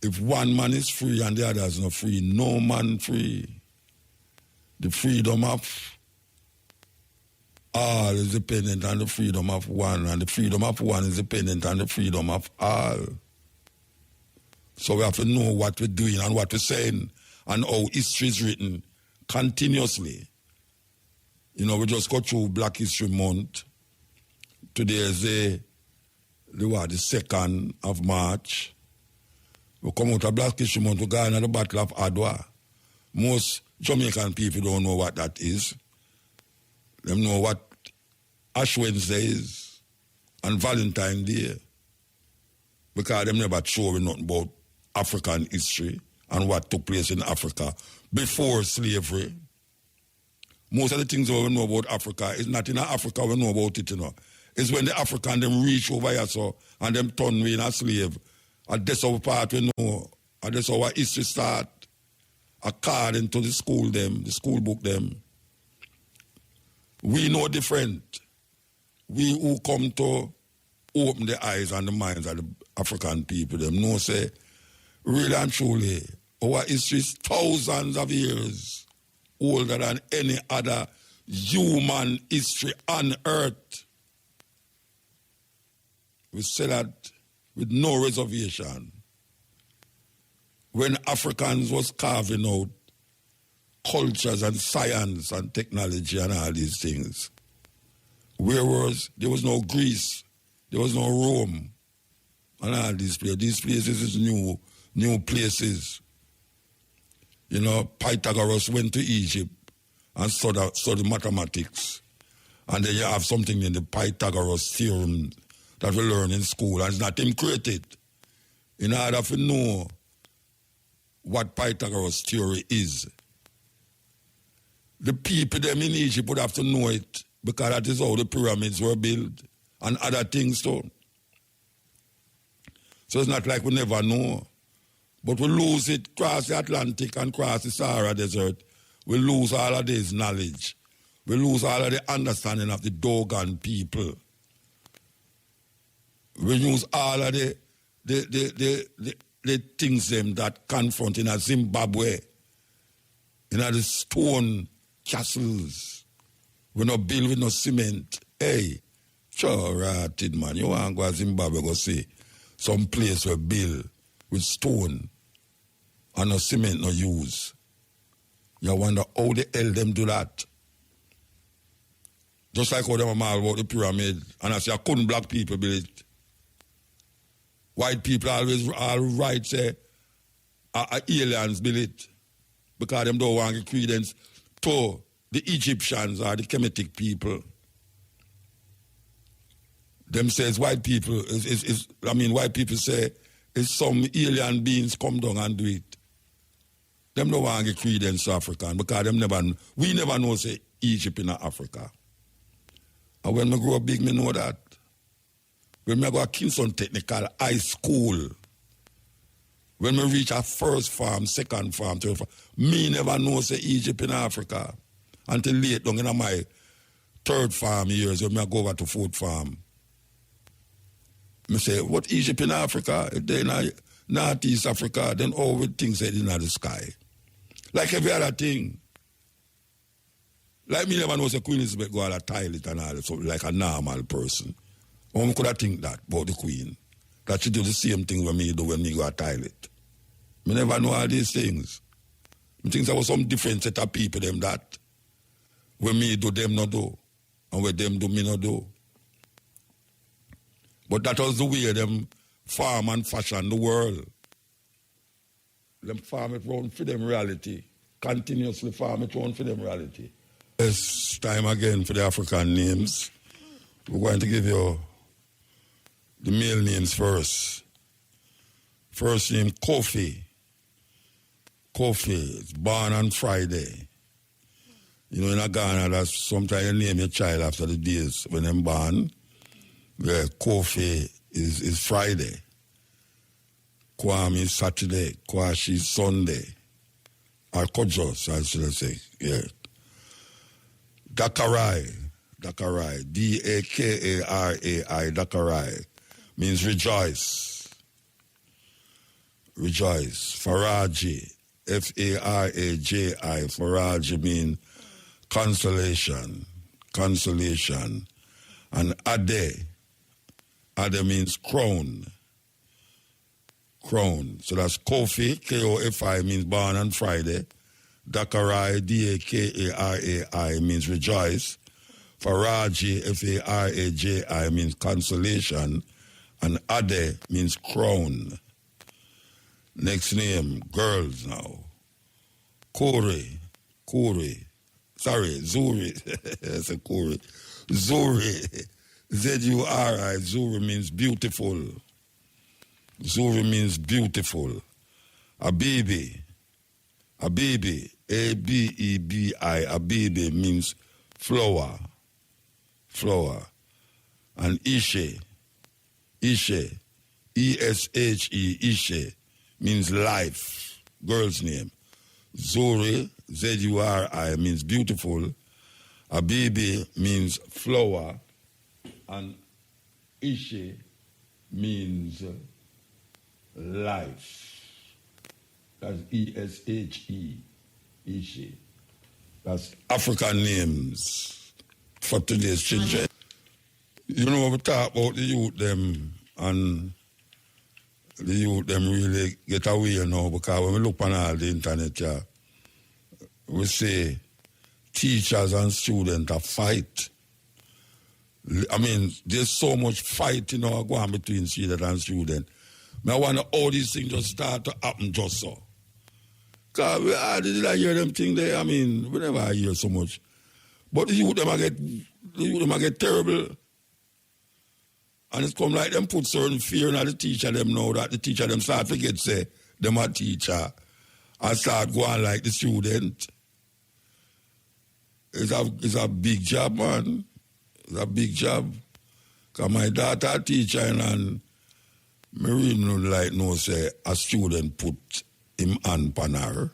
if one man is free and the other is not free, no man free. The freedom of all is dependent on the freedom of one, and the freedom of one is dependent on the freedom of all. So we have to know what we're doing and what we're saying and how history is written continuously. You know, we just go through Black History Month. Today is the 2nd of March. We come out of Black History Month, we go into the Battle of Adwa. Most Jamaican people don't know what that is. They know what Ash Wednesday is and Valentine's Day. Because they never show nothing about African history and what took place in Africa before slavery. Most of the things that we know about Africa is not in Africa we know about it, you know. It's when the African them reach over here so and them turn we in a slave. And that's our part we know. And that's our history start. According to the school book them. We know different. We who come to open the eyes and the minds of the African people, them know say, really and truly, our history is thousands of years older than any other human history on earth. We say that with no reservation. When Africans was carving out cultures and science and technology and all these things, there was no Greece, there was no Rome, and all these places. These places is new places. You know, Pythagoras went to Egypt and studied mathematics. And then you have something in the Pythagoras theorem that we learn in school, and it's not him created. In order to know what Pythagoras theory is, the people them in Egypt would have to know it, because that is how the pyramids were built and other things too. So it's not like we never know. But we lose it, cross the Atlantic and cross the Sahara Desert. We lose all of this knowledge. We lose all of the understanding of the Dogon people. We lose all of the things them that confront in a Zimbabwe, in a the stone castles. We not build with no cement. Hey, sure, right, man. You want to go to Zimbabwe, go see some place where build with stone and no cement no use. You wonder how the hell them do that. Just like how them are mad about the pyramid, and I say I couldn't black people build it. White people always all right say aliens build it, because them don't want to give credence to the Egyptians or the Kemetic people. Them says white people white people say it's some alien beings come down and do it. Them don't want to give credence to African, because we never know say Egypt in Africa. And when I grow up big, me know that. When I go to Kingston Technical High School, when I reach a first farm, second farm, third farm, me never know say Egypt in Africa until late down in my third farm years when I go over to fourth farm. I say, what Egypt in Africa? If they're in Northeast Africa, then all the things are in the sky. Like every other thing. Like me never know say Queen Elizabeth go out a toilet and all so like a normal person. How could I think that about the Queen? That she do the same thing when me do when me go a toilet. Me never know all these things. I think there was some different set of people them that when me do them not do. And when them do me not do. But that was the way them farm and fashion the world. Them farm it round for them reality. Continuously farm it round for them reality. It's time again for the African names. We're going to give you the male names first. First name, Kofi. Kofi is born on Friday. You know, in Ghana, that's sometimes you name your child after the days when they're born. Yeah, Kofi is Friday. Kwame is Saturday. Kwashi is Sunday. Or Kojos, I should say. Yeah. Dakarai. D-A-K-A-R-A-I. Dakarai means rejoice. Rejoice. Faraji. F-A-R-A-J-I. Faraji means consolation. Consolation. And Ade. Ade means crown. Crown. So that's Kofi, K-O-F-I means born on Friday. Dakarai, D-A-K-A-R-A-I means rejoice. Faraji, F-A-R-A-J-I means consolation. And Ade means crown. Next name, girls now. Zuri. That's a Kuri. Zuri. Z-U-R-I. Zuri means beautiful. Zuri means beautiful. Abibi. A-B-E-B-I. Abibi means flower. And Ishe. E-S-H-E. Ishe means life. Girl's name. Zuri, Z-U-R-I, means beautiful. Abibi means flower. And Ishe means life. That's E-S-H-E. Ishe. That's African names for today's children. You know, we talk about the youth them, and the youth them really get away now, because when we look on all the internet, yeah, we say teachers and students are fight. I mean, there's so much fight, you know, going on between student and student. I wonder how these things just start to happen just so. Because did I hear them thing there? I mean, we never hear so much. But the youth them get terrible. And it's come like them put certain fear in the teacher them now, that the teacher them start forget say them a teacher and start going like the student. It's a big job, man. It's a big job. Because my daughter a teacher and me really don't like no say a student put him hand on her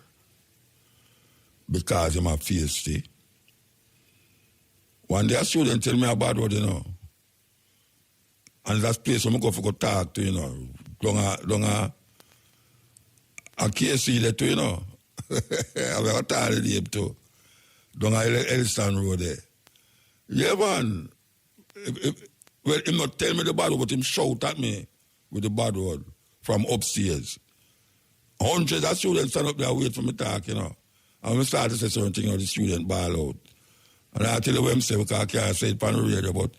because him a feisty. One day a student tell me a bad word, you know. And that's place where I go for go talk to, you know. Don't a KC there too, you know. I have a talk to him too. Don't a Elliston Road there. Yeah, man. Well, him not tell me the bad word, but him shout at me with the bad word from upstairs. Hundreds of students stand up there wait for me talk, you know. And we start to say certain things, the student ball out. And I tell you what him say, because I can't say it on the radio, but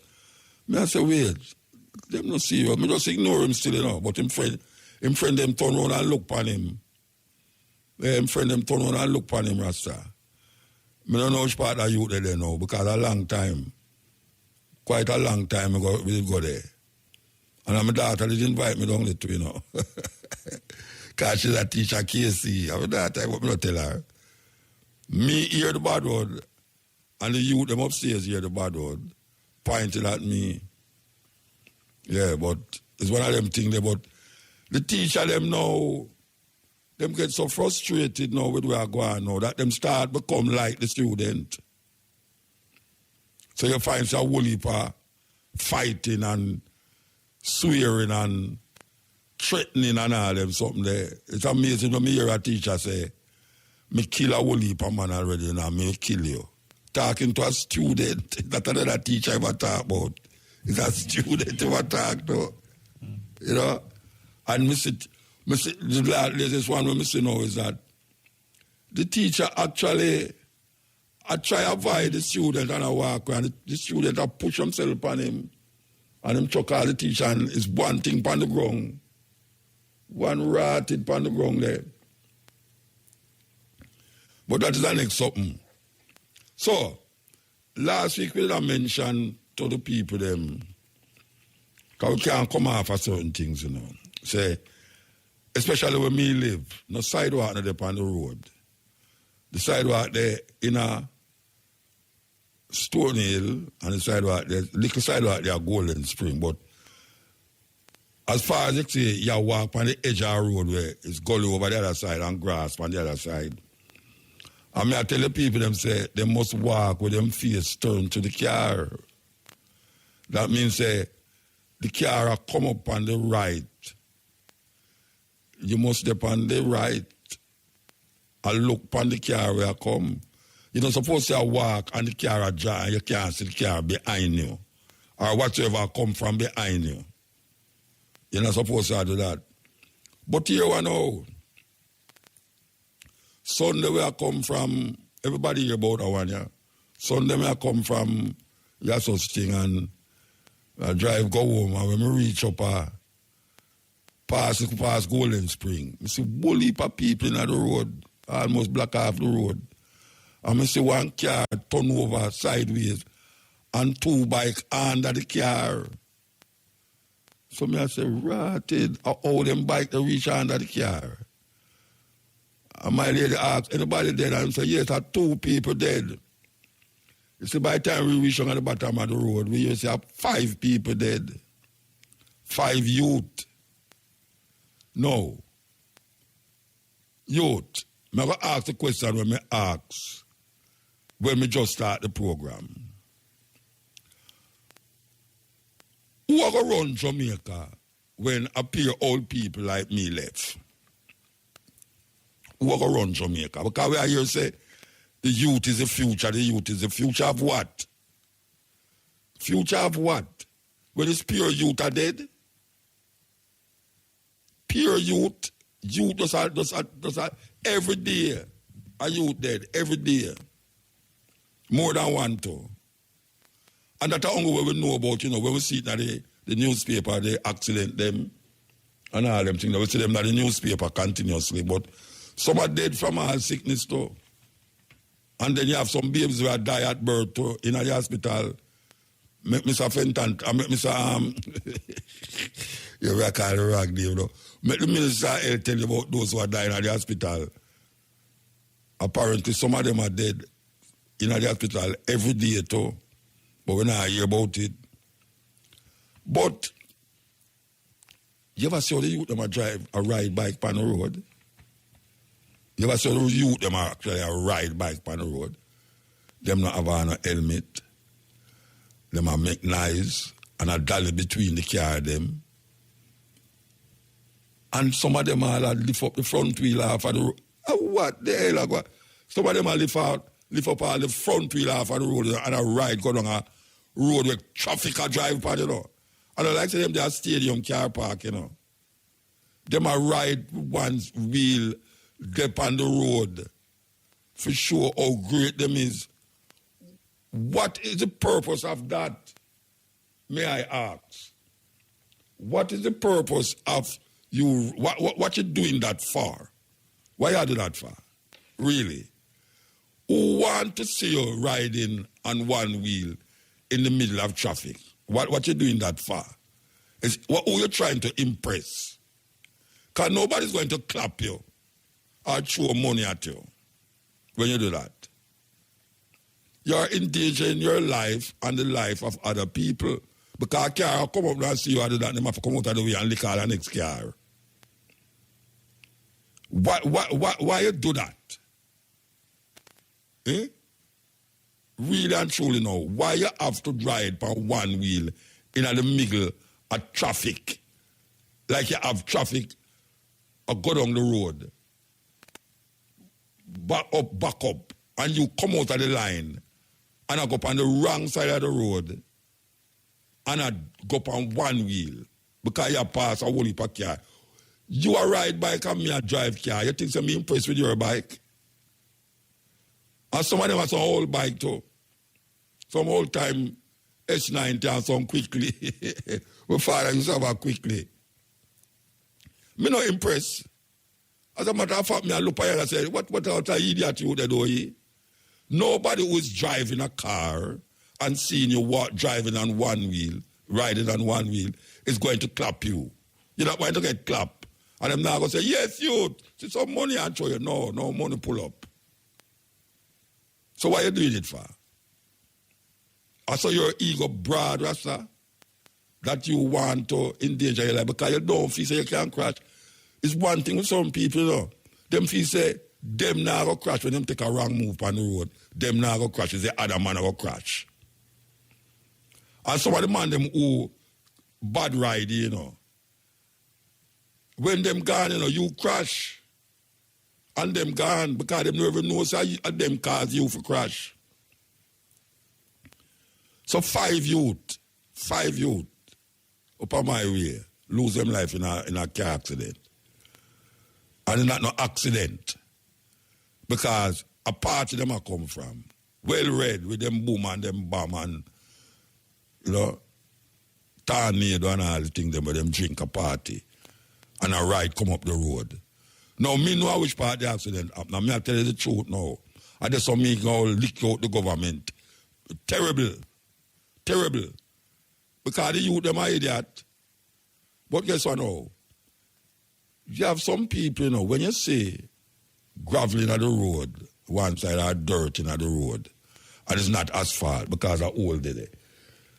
I say, wait. Them not see you. I just ignore him still, you know. But him friend them turn around and look upon him. Yeah, him friend them turn around and look upon him, Rasta. I don't know which part of youth there now, because a long time, quite a long time we go there. And my daughter did invite me down there too, you know. Because she's a teacher, KC. And my daughter, what me not tell her? Me hear the bad word, and the youth them upstairs hear the bad word, pointing at me. Yeah, but it's one of them things there, but the teacher them now, them get so frustrated now with where I go on now, that them start become like the student. So you find some woolly fighting and swearing and threatening and all them something there. It's amazing when me hear a teacher say, me kill a woolly man already now, me kill you. talking to a student. That's another teacher I ever talk about. It's a student I ever talk to. You know? And the latest one we see now is that the teacher actually I try to avoid the student and I walk and the student I push himself upon him and him chuck all the teacher and it's one thing on the ground. One rotted on the ground there. But that is the next something. So, last week we mentioned to the people them, because we can't come off of certain things, you know. Say, especially where me live, no sidewalk there on the road. The sidewalk there in a Stone Hill and the sidewalk there, little sidewalk there Golden Spring, but as far as you say, you walk on the edge of the road where it's gully over the other side and grass on the other side. And I tell the people, them say, they must walk with them face turned to the car. That means, say, the car come up on the right. You must step on the right and look on the car where I come. You're not supposed to walk and the car jar and you can't see the car behind you. Or whatever come from behind you. You're not supposed to do that. But here we know. Sunday where I come from, everybody hear about that one, yeah? Sunday where I come from, yeah, such thing, and I drive, go home, and when I reach up, pass Golden Spring, I see a whole heap of people in the road, almost block off the road. And I see one car turn over sideways, and two bikes under the car. So I say, ratted, how them bike to reach under the car? And my lady asked, anybody dead? And I said, yes, there are two people dead. You see, by the time we reach on the bottom of the road, we used to have 5 people dead. 5 youth. No. Youth. I'm going to ask the question when I ask, when we just start the program. Who are going to run Jamaica when a pair old people like me left? Who are going to run Jamaica? Because we are here say, the youth is the future. The youth is the future of what? Future of what? When this pure youth are dead? Pure youth just every day. A youth dead, every day. More than one, too. And that's the only way we know about, you know, when we see it in the newspaper, the accident, them, and all them things. We see them in the newspaper continuously, but some are dead from all sickness, too. And then you have some babies who are die at birth, too, in the hospital. Mr. Fenton, Mr. You will call the rag, you know. Make the minister tell you about those who are dying at the hospital. Apparently, some of them are dead in the hospital every day, too. But we not hear about it. But you ever see the youth them a ride bike on the road? You ever see the youth them actually ride bike on the road? Them not have on a helmet. Them a make noise and a dolly between the car them. And some of them all lift up the front wheel off of the road. What the hell? Some of them all lift up all the front wheel off of the road and a ride go down a road where traffic a drive by, you know. And I like to them they are stadium car park, you know. Them a ride one wheel dip on the road for sure how great them is. What is the purpose of that? May I ask? What is the purpose of you? What you doing that for? Why you do that for? Really? Who want to see you riding on one wheel in the middle of traffic? What you doing that for? Who you trying to impress? Because nobody's going to clap you or throw money at you when you do that. You're endangering your life and the life of other people. Because a car come up and see you do that, they have to come out of the way and lick all the next car. Why you do that? Eh? Really and truly now, why you have to drive on one wheel in the middle of traffic? Like you have traffic or go down the road. Back up, and you come out of the line and I go up on the wrong side of the road, and I go up on one wheel, because you pass a whole heap of car. You a ride bike and me a drive car. You think I'm impressed with your bike? And some of them have some old bike too. Some old time H90 and some quickly. My father used to have a quickly. Me not impressed. As a matter of fact, me I look at you and say, what else an idiot you would do? Nobody who is driving a car and seeing you driving on one wheel, riding on one wheel, is going to clap you. You're not going to get clapped. And I'm now going to say, yes, you, see some money and show you. No money pull up. So why are you doing it for? I saw your ego broad, Rasta, that you want to endanger your life because you don't feel say you can't crash. It's one thing with some people, you know. Them feel say, them now go crash when them take a wrong move on the road. Them now go crash. It's the other man go crash. And some of the man them who bad ride, you know. When them gone, you know, you crash. And them gone because them never know so them cause you for crash. So 5 youth up on my way lose them life in a car accident. And it's not no accident. Because a party them a come from. Well read with them boom and them bomb and, you know, tornado and all the things them with them drink a party. And a ride come up the road. Now, me know which part the accident happened. Now, me I tell you the truth now. I just saw me go lick out the government. Terrible. Because the youth them are idiot. But guess what now? You have some people, you know, when you say graveling at the road, one side or dirt in the road, and it's not asphalt because of hole there.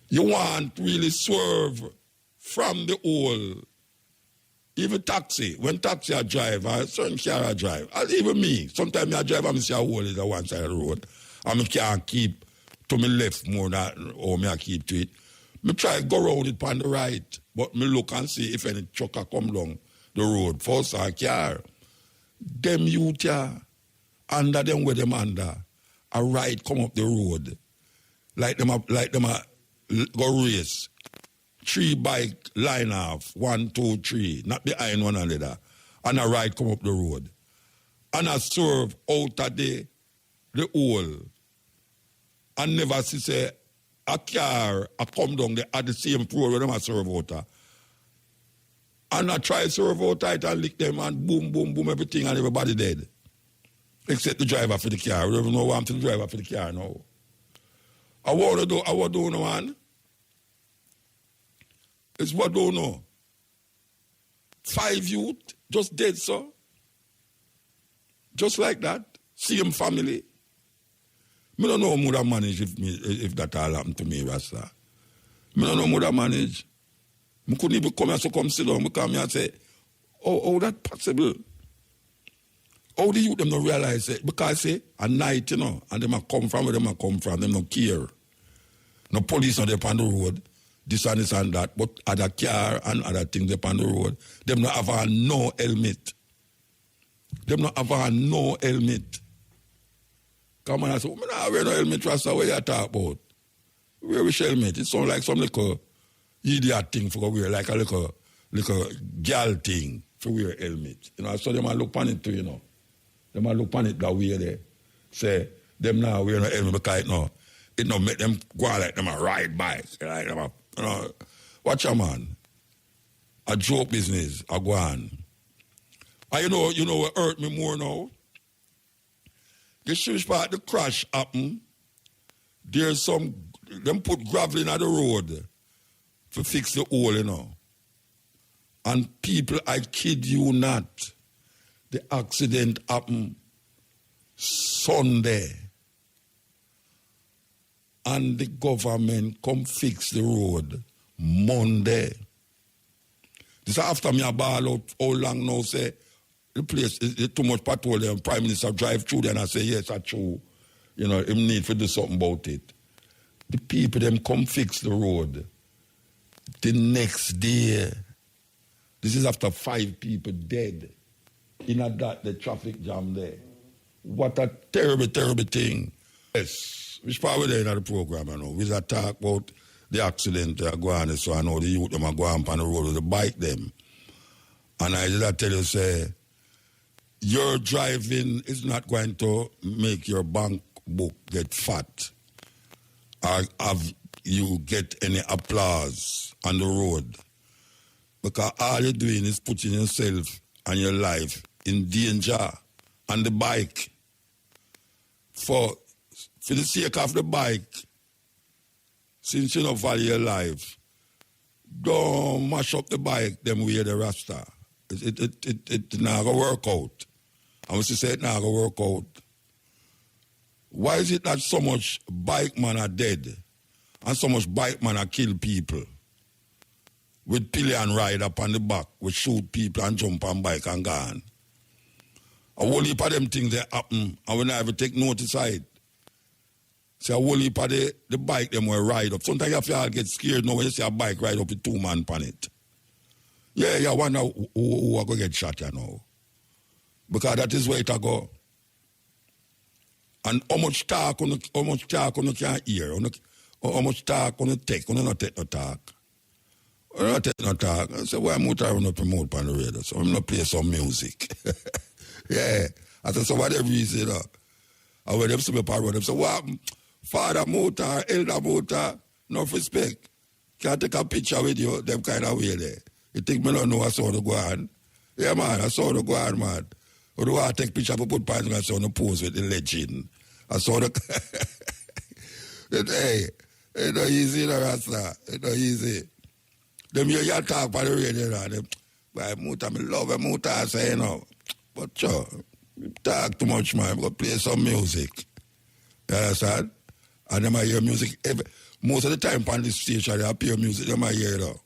You want really swerve from the hole. Even taxi, when taxi I drive, or certain car I drive, even me, sometimes I drive and I see a hole in the one side of the road, and I can't keep to my left more than or me I keep to it. I try to go around it on the right, but me look and see if any trucker come down the road, first a car. Them youth here, under them where them under, a ride come up the road, like them go race. 3 bike line off, 1, 2, 3, not behind one another, and a ride come up the road. And I serve out of the hole. And never see say a car I come down there at the same road where them I serve out of. And I try to serve out it and lick them and boom, boom, boom, everything and everybody dead. Except the driver for the car. We don't know why I'm to the driver for the car now. I want to do, no man. It's what don't know. 5 youth, just dead, so. Just like that. Same family. Me don't know how would I manage if that all happened to me, Rasta. Me don't know how would I manage. I couldn't even come here so come sit down because me and say, oh, that possible? How the youth them don't realize it? Because say, at night, you know, and them a come from where them a come from, them don't care. No police on the road. This and this and that, but other car and other things upon the road, them not have no helmet. Them not have no helmet. Come on, I say, I don't wear no helmet, Rasta, what you talk about? Wear which helmet? It sounds like some little idiot thing for wear, like a little girl thing for wear helmet. You know, so them a look on it too, you know. Them a look on it that way there. Say, them now wear no helmet because it no make them go on like them a ride bikes, like them a, you know, watch a man. A joke business, a go on. And you know what hurt me more now? The huge part the crash happened. There's them put gravel in the road to fix the hole, you know. And people, I kid you not, the accident happened Sunday. And the government come fix the road Monday. This after me a ball out how long now say the place is too much patrol there and Prime Minister drive through there and I say yes that's true. You know, him need to do something about it. The people them come fix the road. The next day, this is after 5 people dead in the traffic jam there. What a terrible, terrible thing. Yes. which part were there in the program, you know? We just talk about the accident go on, so I know the youth them are going on the road with the bike them. And I just tell you, say, your driving is not going to make your bank book get fat or have you get any applause on the road. Because all you're doing is putting yourself and your life in danger on the bike. For the sake of the bike, since you don't value your life, don't mash up the bike them way the Rasta. It not going to work out. I must say it not going to work out. Why is it that so much bike man are dead and so much bike man are kill people? With pillion ride up on the back, we shoot people and jump on bike and gone. A whole heap of them things that happen and we never take notice of it. See, a whole heap of the bike them will ride up. Sometimes you have to get scared now when you see a bike ride up with 2 man on it. Yeah, you wonder who are going to get shot, you know. Because that is where it go. And how much talk on you can hear, how much talk on you take, on you not take no talk. I don't take no talk. I say, why am I not promote on the radio? So I'm not play some music. Yeah. I said, so what the reason, you know? And when them see me parody, them say, what? Father Motor, Elder Motor, no respect. Can't take a picture with you, them kind of way there. You think me don't know I saw the go on? Yeah, man, I saw the go on, man. Or do I take picture for put pants and I saw the pose with the legend? I saw the... Hey, it's not easy, you know, Rasta. It's not easy. Them you talk by the radio, them. But Muta, me love a Muta, I say, you know. But sure, talk too much, man. I'm going to play some music. You understand? And them I hear music. Most of the time on this station, I hear music, them I hear it.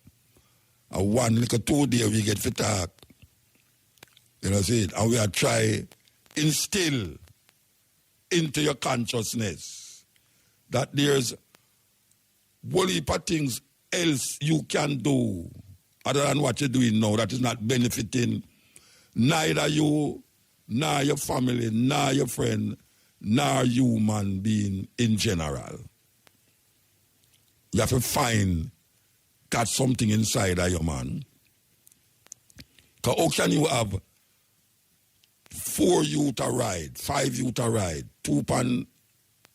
And 1 little 2 days we get for talk. You know, see it? And we are try instill into your consciousness that there's whole heap of things else you can do other than what you're doing now that is not benefiting neither you, nor your family, nor your friend, nor human being in general. You have to got something inside of you, man. Because how can you have 4 youth to ride, 5 youth to ride, 2 on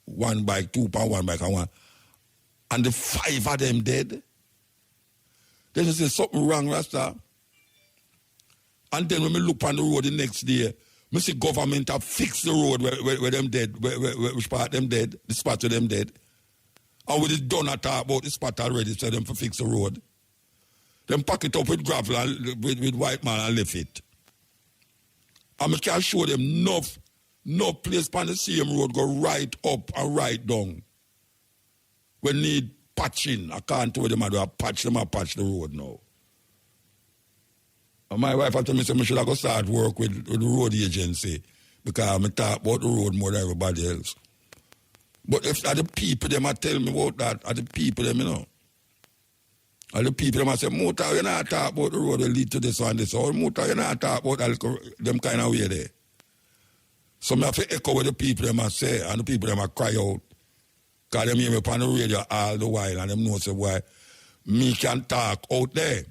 one bike, 2 on one bike, and the 5 of them dead? Then you say something wrong, Rasta. And then when we look on the road the next day, we see government have fixed the road where them dead, which part them dead, the spot where them dead. And we just done a talk about the spot already, so them for fix the road. Them pack it up with gravel and with white man and left it. And we can show them no place on the same road go right up and right down. We need patching. I can't tell them I do a patch the road now. And my wife told me I should have go start work with the road agency because I talk about the road more than everybody else. But if the people them tell me about that, are the people them, you know. Are the people them say, Muta, you not talk about the road that lead to this and this, or Muta, you not talk about them kind of way there. So I have to echo what the people them say, and the people them cry out. Because them hear me on the radio all the while, and them know say why me can talk out there.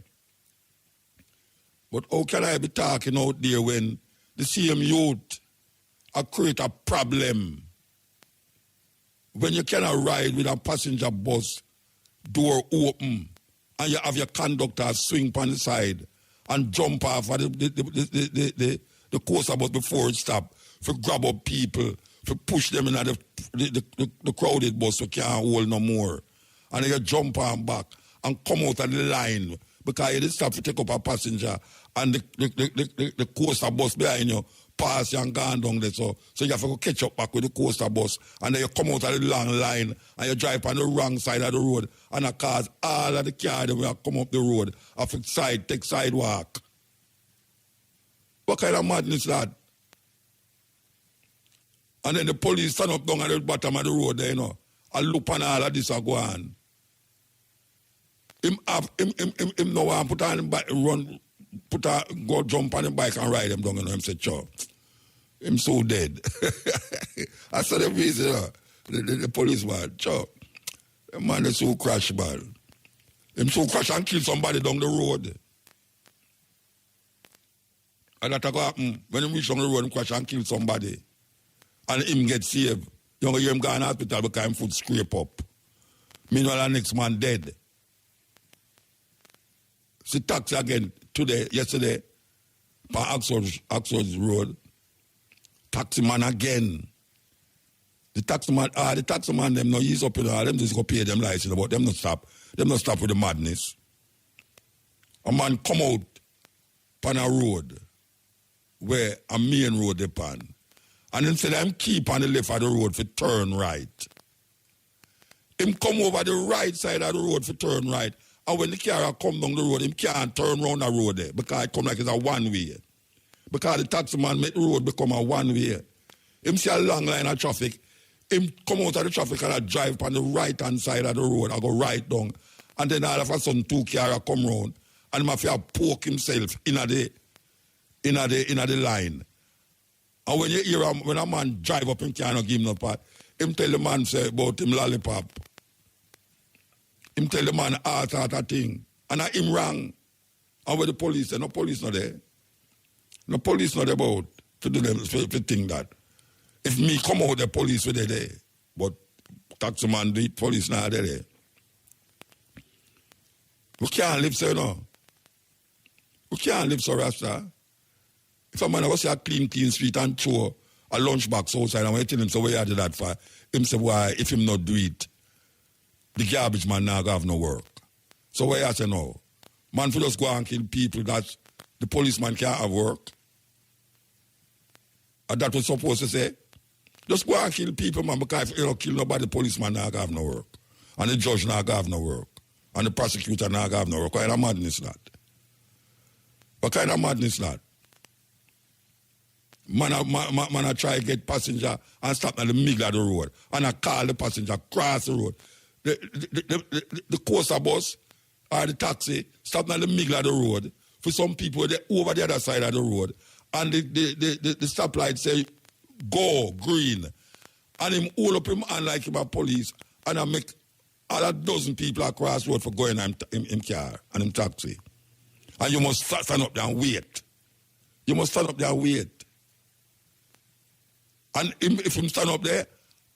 But how can I be talking out there when the same youth create a problem? When you cannot ride with a passenger bus, door open, and you have your conductor swing on the side and jump off of the coaster bus before it stops, for grab up people, for push them in the crowded bus so can't hold no more. And then you jump on back and come out of the line because you didn't stop to take up a passenger and the coaster bus behind you pass you and gone down there. So you have to go catch up back with the coaster bus and then you come out of the long line and you drive on the wrong side of the road and it cause all of the cars that will come up the road off the side, take sidewalk. What kind of madness is that? And then the police stand up down at the bottom of the road there, you know, and look on all of this and go on. Him no one put on go jump on the bike and ride him down, you know. Him say, sure. Him so dead. I saw the reason, you know. the policeman, Chuck. The man is so crash, man. Him so crash and kill somebody down the road. And that go happen when him reach on the road and crash and kill somebody. And him get saved. You don't hear him go in hospital because him foot scrape up. Meanwhile, the next man dead. See taxi again yesterday, on Oxford's Road. Taxi man again. The taxi man, them no ease up in all, them just go pay them license, but them not stop. Them not stop with the madness. A man come out on a road where a main road upon. And instead of him keep on the left of the road for turn right. Him come over the right side of the road for turn right. And when the car come down the road, him can't turn round the road there because it come like it's a one-way. Because the taxi man make the road become a one-way. Him see a long line of traffic. Him come out of the traffic and I drive on the right-hand side of the road. I go right down. And then all of a sudden, two cars come round. And him have to poke himself in the line. And when you hear when a man drive up, him cannot give him no part. Him tell the man say about him lollipop. Him tell the man heart thing. And him wrong. And with the police, no police not there. No police not about to do them to think that. If me come out, the police were there. But taxi man do it, police not there. We can't live so, no. We can't live so, Rasta. If a man ever see a clean street and throw a lunchbox outside, and when you tell him, so where you do that for? Him say, why, if him not do it, the garbage man now have no work. So where you say no? Man for just go and kill people that the policeman can't have work. And that was supposed to say, just go and kill people, man, because if you don't kill nobody, the policeman now have no work. And the judge now have no work. And the prosecutor now have no work. What kind of madness that? What kind of madness that? Man, I try to get passenger and stop at the middle of the road. And I call the passenger, cross the road. The coaster bus or the taxi stop at the middle of the road. For some people, they're over the other side of the road. And the stoplight say, go, green. And him hold up him hand like him a police. And I make all a dozen people across the road for going in car and in taxi. And you must stand up there and wait. You must stand up there and wait. And if him stand up there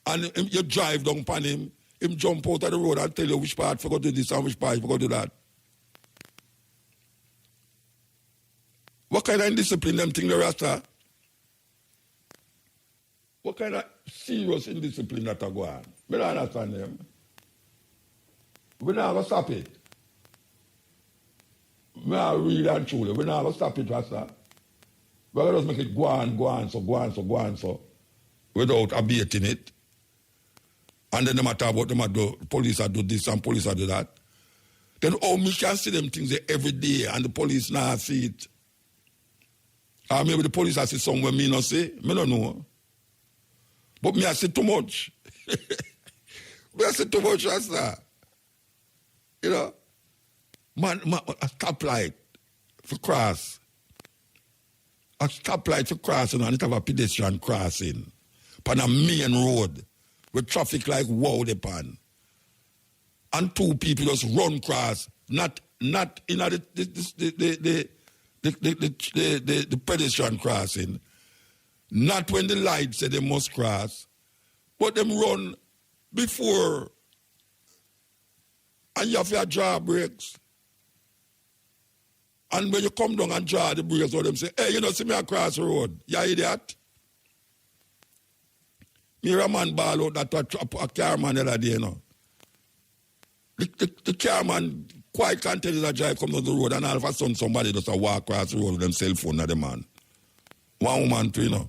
and you drive down upon him jump out of the road and tell you which part for go to this and which part for go to that. What kind of indiscipline them think the Rasta? What kind of serious indiscipline that are going on? We don't understand them. We're not going to stop it. We are real and truly. We're not going to stop it, Rasta. We're going to just make it go on, so. Without abating it. And then no matter about them, the police do this and police do that. Then me can see them things there every day and the police now see it. Or maybe the police see somewhere me not see. Me don't know. But me I see too much. Me I see too much, Rasta. You know? Man, a stoplight for cross. A stoplight for crossing and it have a pedestrian crossing. On a main road with traffic like wow upon. And two people just run cross, not in the pedestrian crossing, not when the light say they must cross, but them run before. And you have to draw brakes. And when you come down and draw the brakes, or them say, hey, you don't see me across the road. You idiot? Me a man ball out that a car man the other day, you know. The car man quite can't tell you that drive come down the road and all of a sudden somebody just walk across the road with them cell phone at the man. One woman too, you know.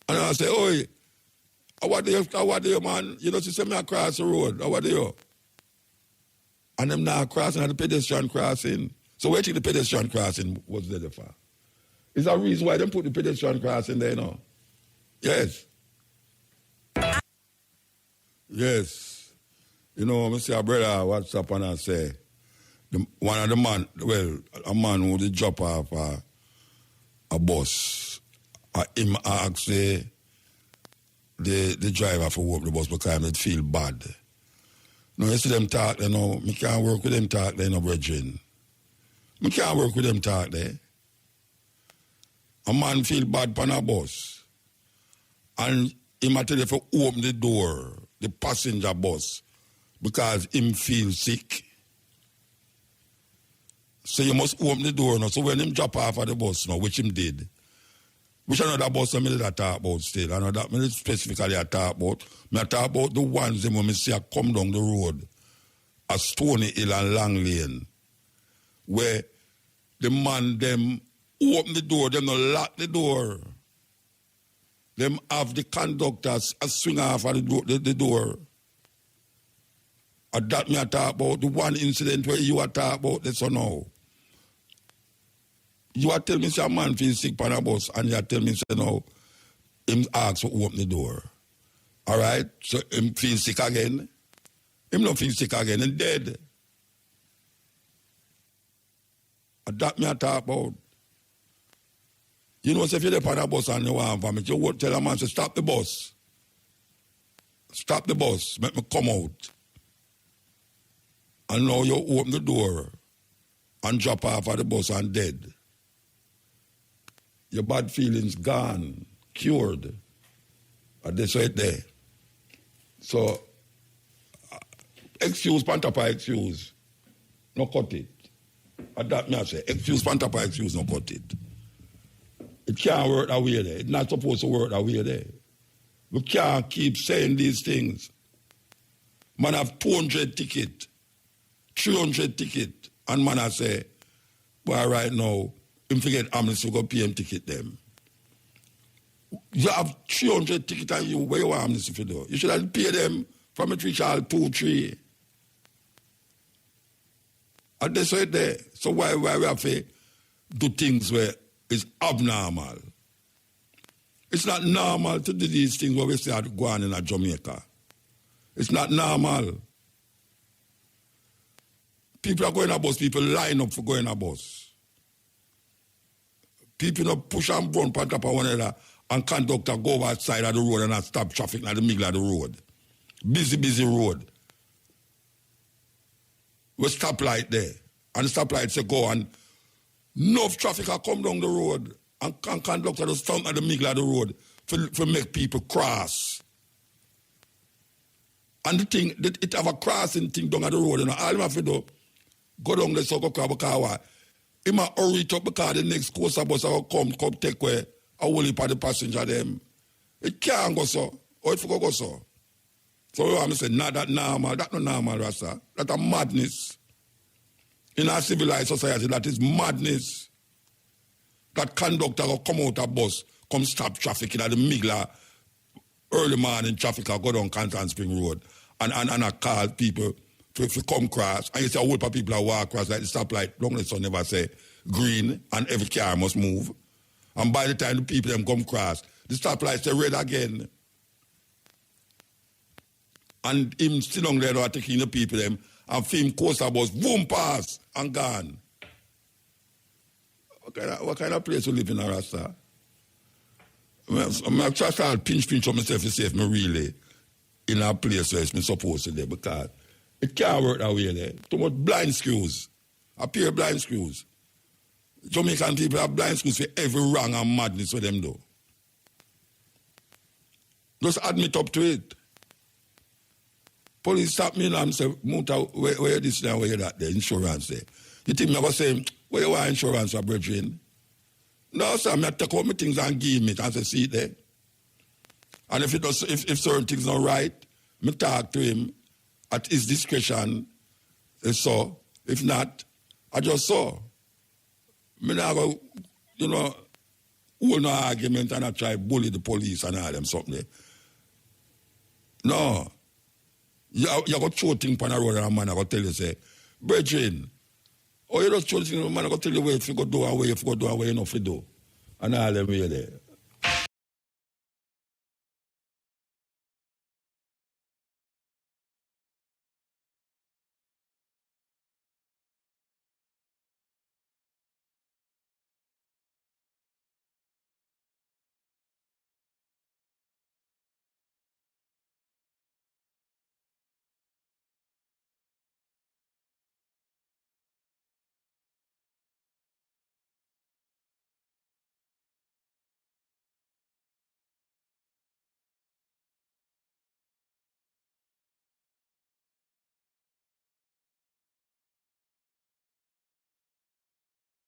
And I say, oi, how are you, man? You know, she send me across the road. How are you? And them now crossing at the pedestrian crossing. So where do you think the pedestrian crossing was there for? Is a reason why they put the pedestrian crossing there, you know? Yes. Yes. You know, I see a brother WhatsApp and I say, one of the man, well, a man who did drop off a bus, him ask say, the driver for work the bus because they feel bad. No, you see them talk there now. I can't work with them talk there, no brethren. I can't work with them talk there. A man feel bad on a bus. And he might tell you to open the door, the passenger bus, because him feel sick. So you must open the door now. So when him drop off of the bus now, which him did, which another bus I talk about still, another I specifically I talk about. I talk about the ones them when I see I come down the road, a Stony Hill and Long Lane, where the man them open the door, them no lock the door. Them have the conductors swing off of the door. And that me I talk about, the one incident where you are talk about this or now. You are telling me say a man feels sick on a bus and you are telling me say no, him ask to open the door. Alright? So him feel sick again. Him not feel sick again and dead. And that me I talk about. You know, so if you're on a bus and you want vomit, you won't tell a man, say, stop the bus. Stop the bus. Make me come out. And now you open the door and drop off of the bus and dead. Your bad feelings gone, cured. And that's right there. So, excuse, pantapa excuse. No cut it. And that me I say, excuse, pantapa excuse, no cut it. It can't work that way there. It's not supposed to work that way there. We can't keep saying these things. Man have 200 ticket, 300 ticket, and man I say, boy, right now, him forget amnesty, go pay him ticket them. You have 300 ticket and you, where you want amnesty for do? You should have paid them from a 3 child 2, 3. And that's right there. So why we have to do things where it's abnormal? It's not normal to do these things where we start going in Jamaica. It's not normal. People are going a bus, people line up for going a bus. People not push and run on top of one another and conductor go outside of the road and not stop traffic in the middle of the road. Busy road. We stop light there. And the stoplight say go and enough traffic will come down the road and conductor just stand at the middle of the road for make people cross. And the thing, it have a crossing thing down at the road. And all you have to do, go down the circle because he might hurry it up because the next coaster bus will come take away a whole heap of the passenger them. It can't go so. Or it go so. So I'm saying, not that normal. That's not normal, Rasta. That's a madness. In our civilized society, that is madness. That conductor will come out of bus, come stop traffic in the middle of early morning traffic, will go down Canton Spring Road and I call people to come cross. And you see a whole lot of people that walk across like the stoplight, long the sun never say green and every car must move. And by the time the people them come cross, the stoplight say red again. And him still on there taking the people them and film coaster bus, boom, pass and gone. What kind of place you live in, Rasta? I'm trying to pinch on myself to see if I'm really in a place where I'm supposed to live because it can't work that way there. Too much blind screws. A pair of blind screws. Jamaican people have blind screws for every wrong and madness what them do. Just admit up to it. Police stop me and say, Muta, where this now, where that, the insurance there. You think me going to say, where you want insurance for brethren? No, sir, I take out my things and give me it and say, see it there. And if certain things not right, I talk to him at his discretion. So, if not, I just saw. I not go, hold no argument and I try bully the police and all them something. No. You got throw things on the road and a man I got tell you, say, brethren, you just throw things on the man I got tell you where if you go do and where if you go do and where you not to do. And all them way there.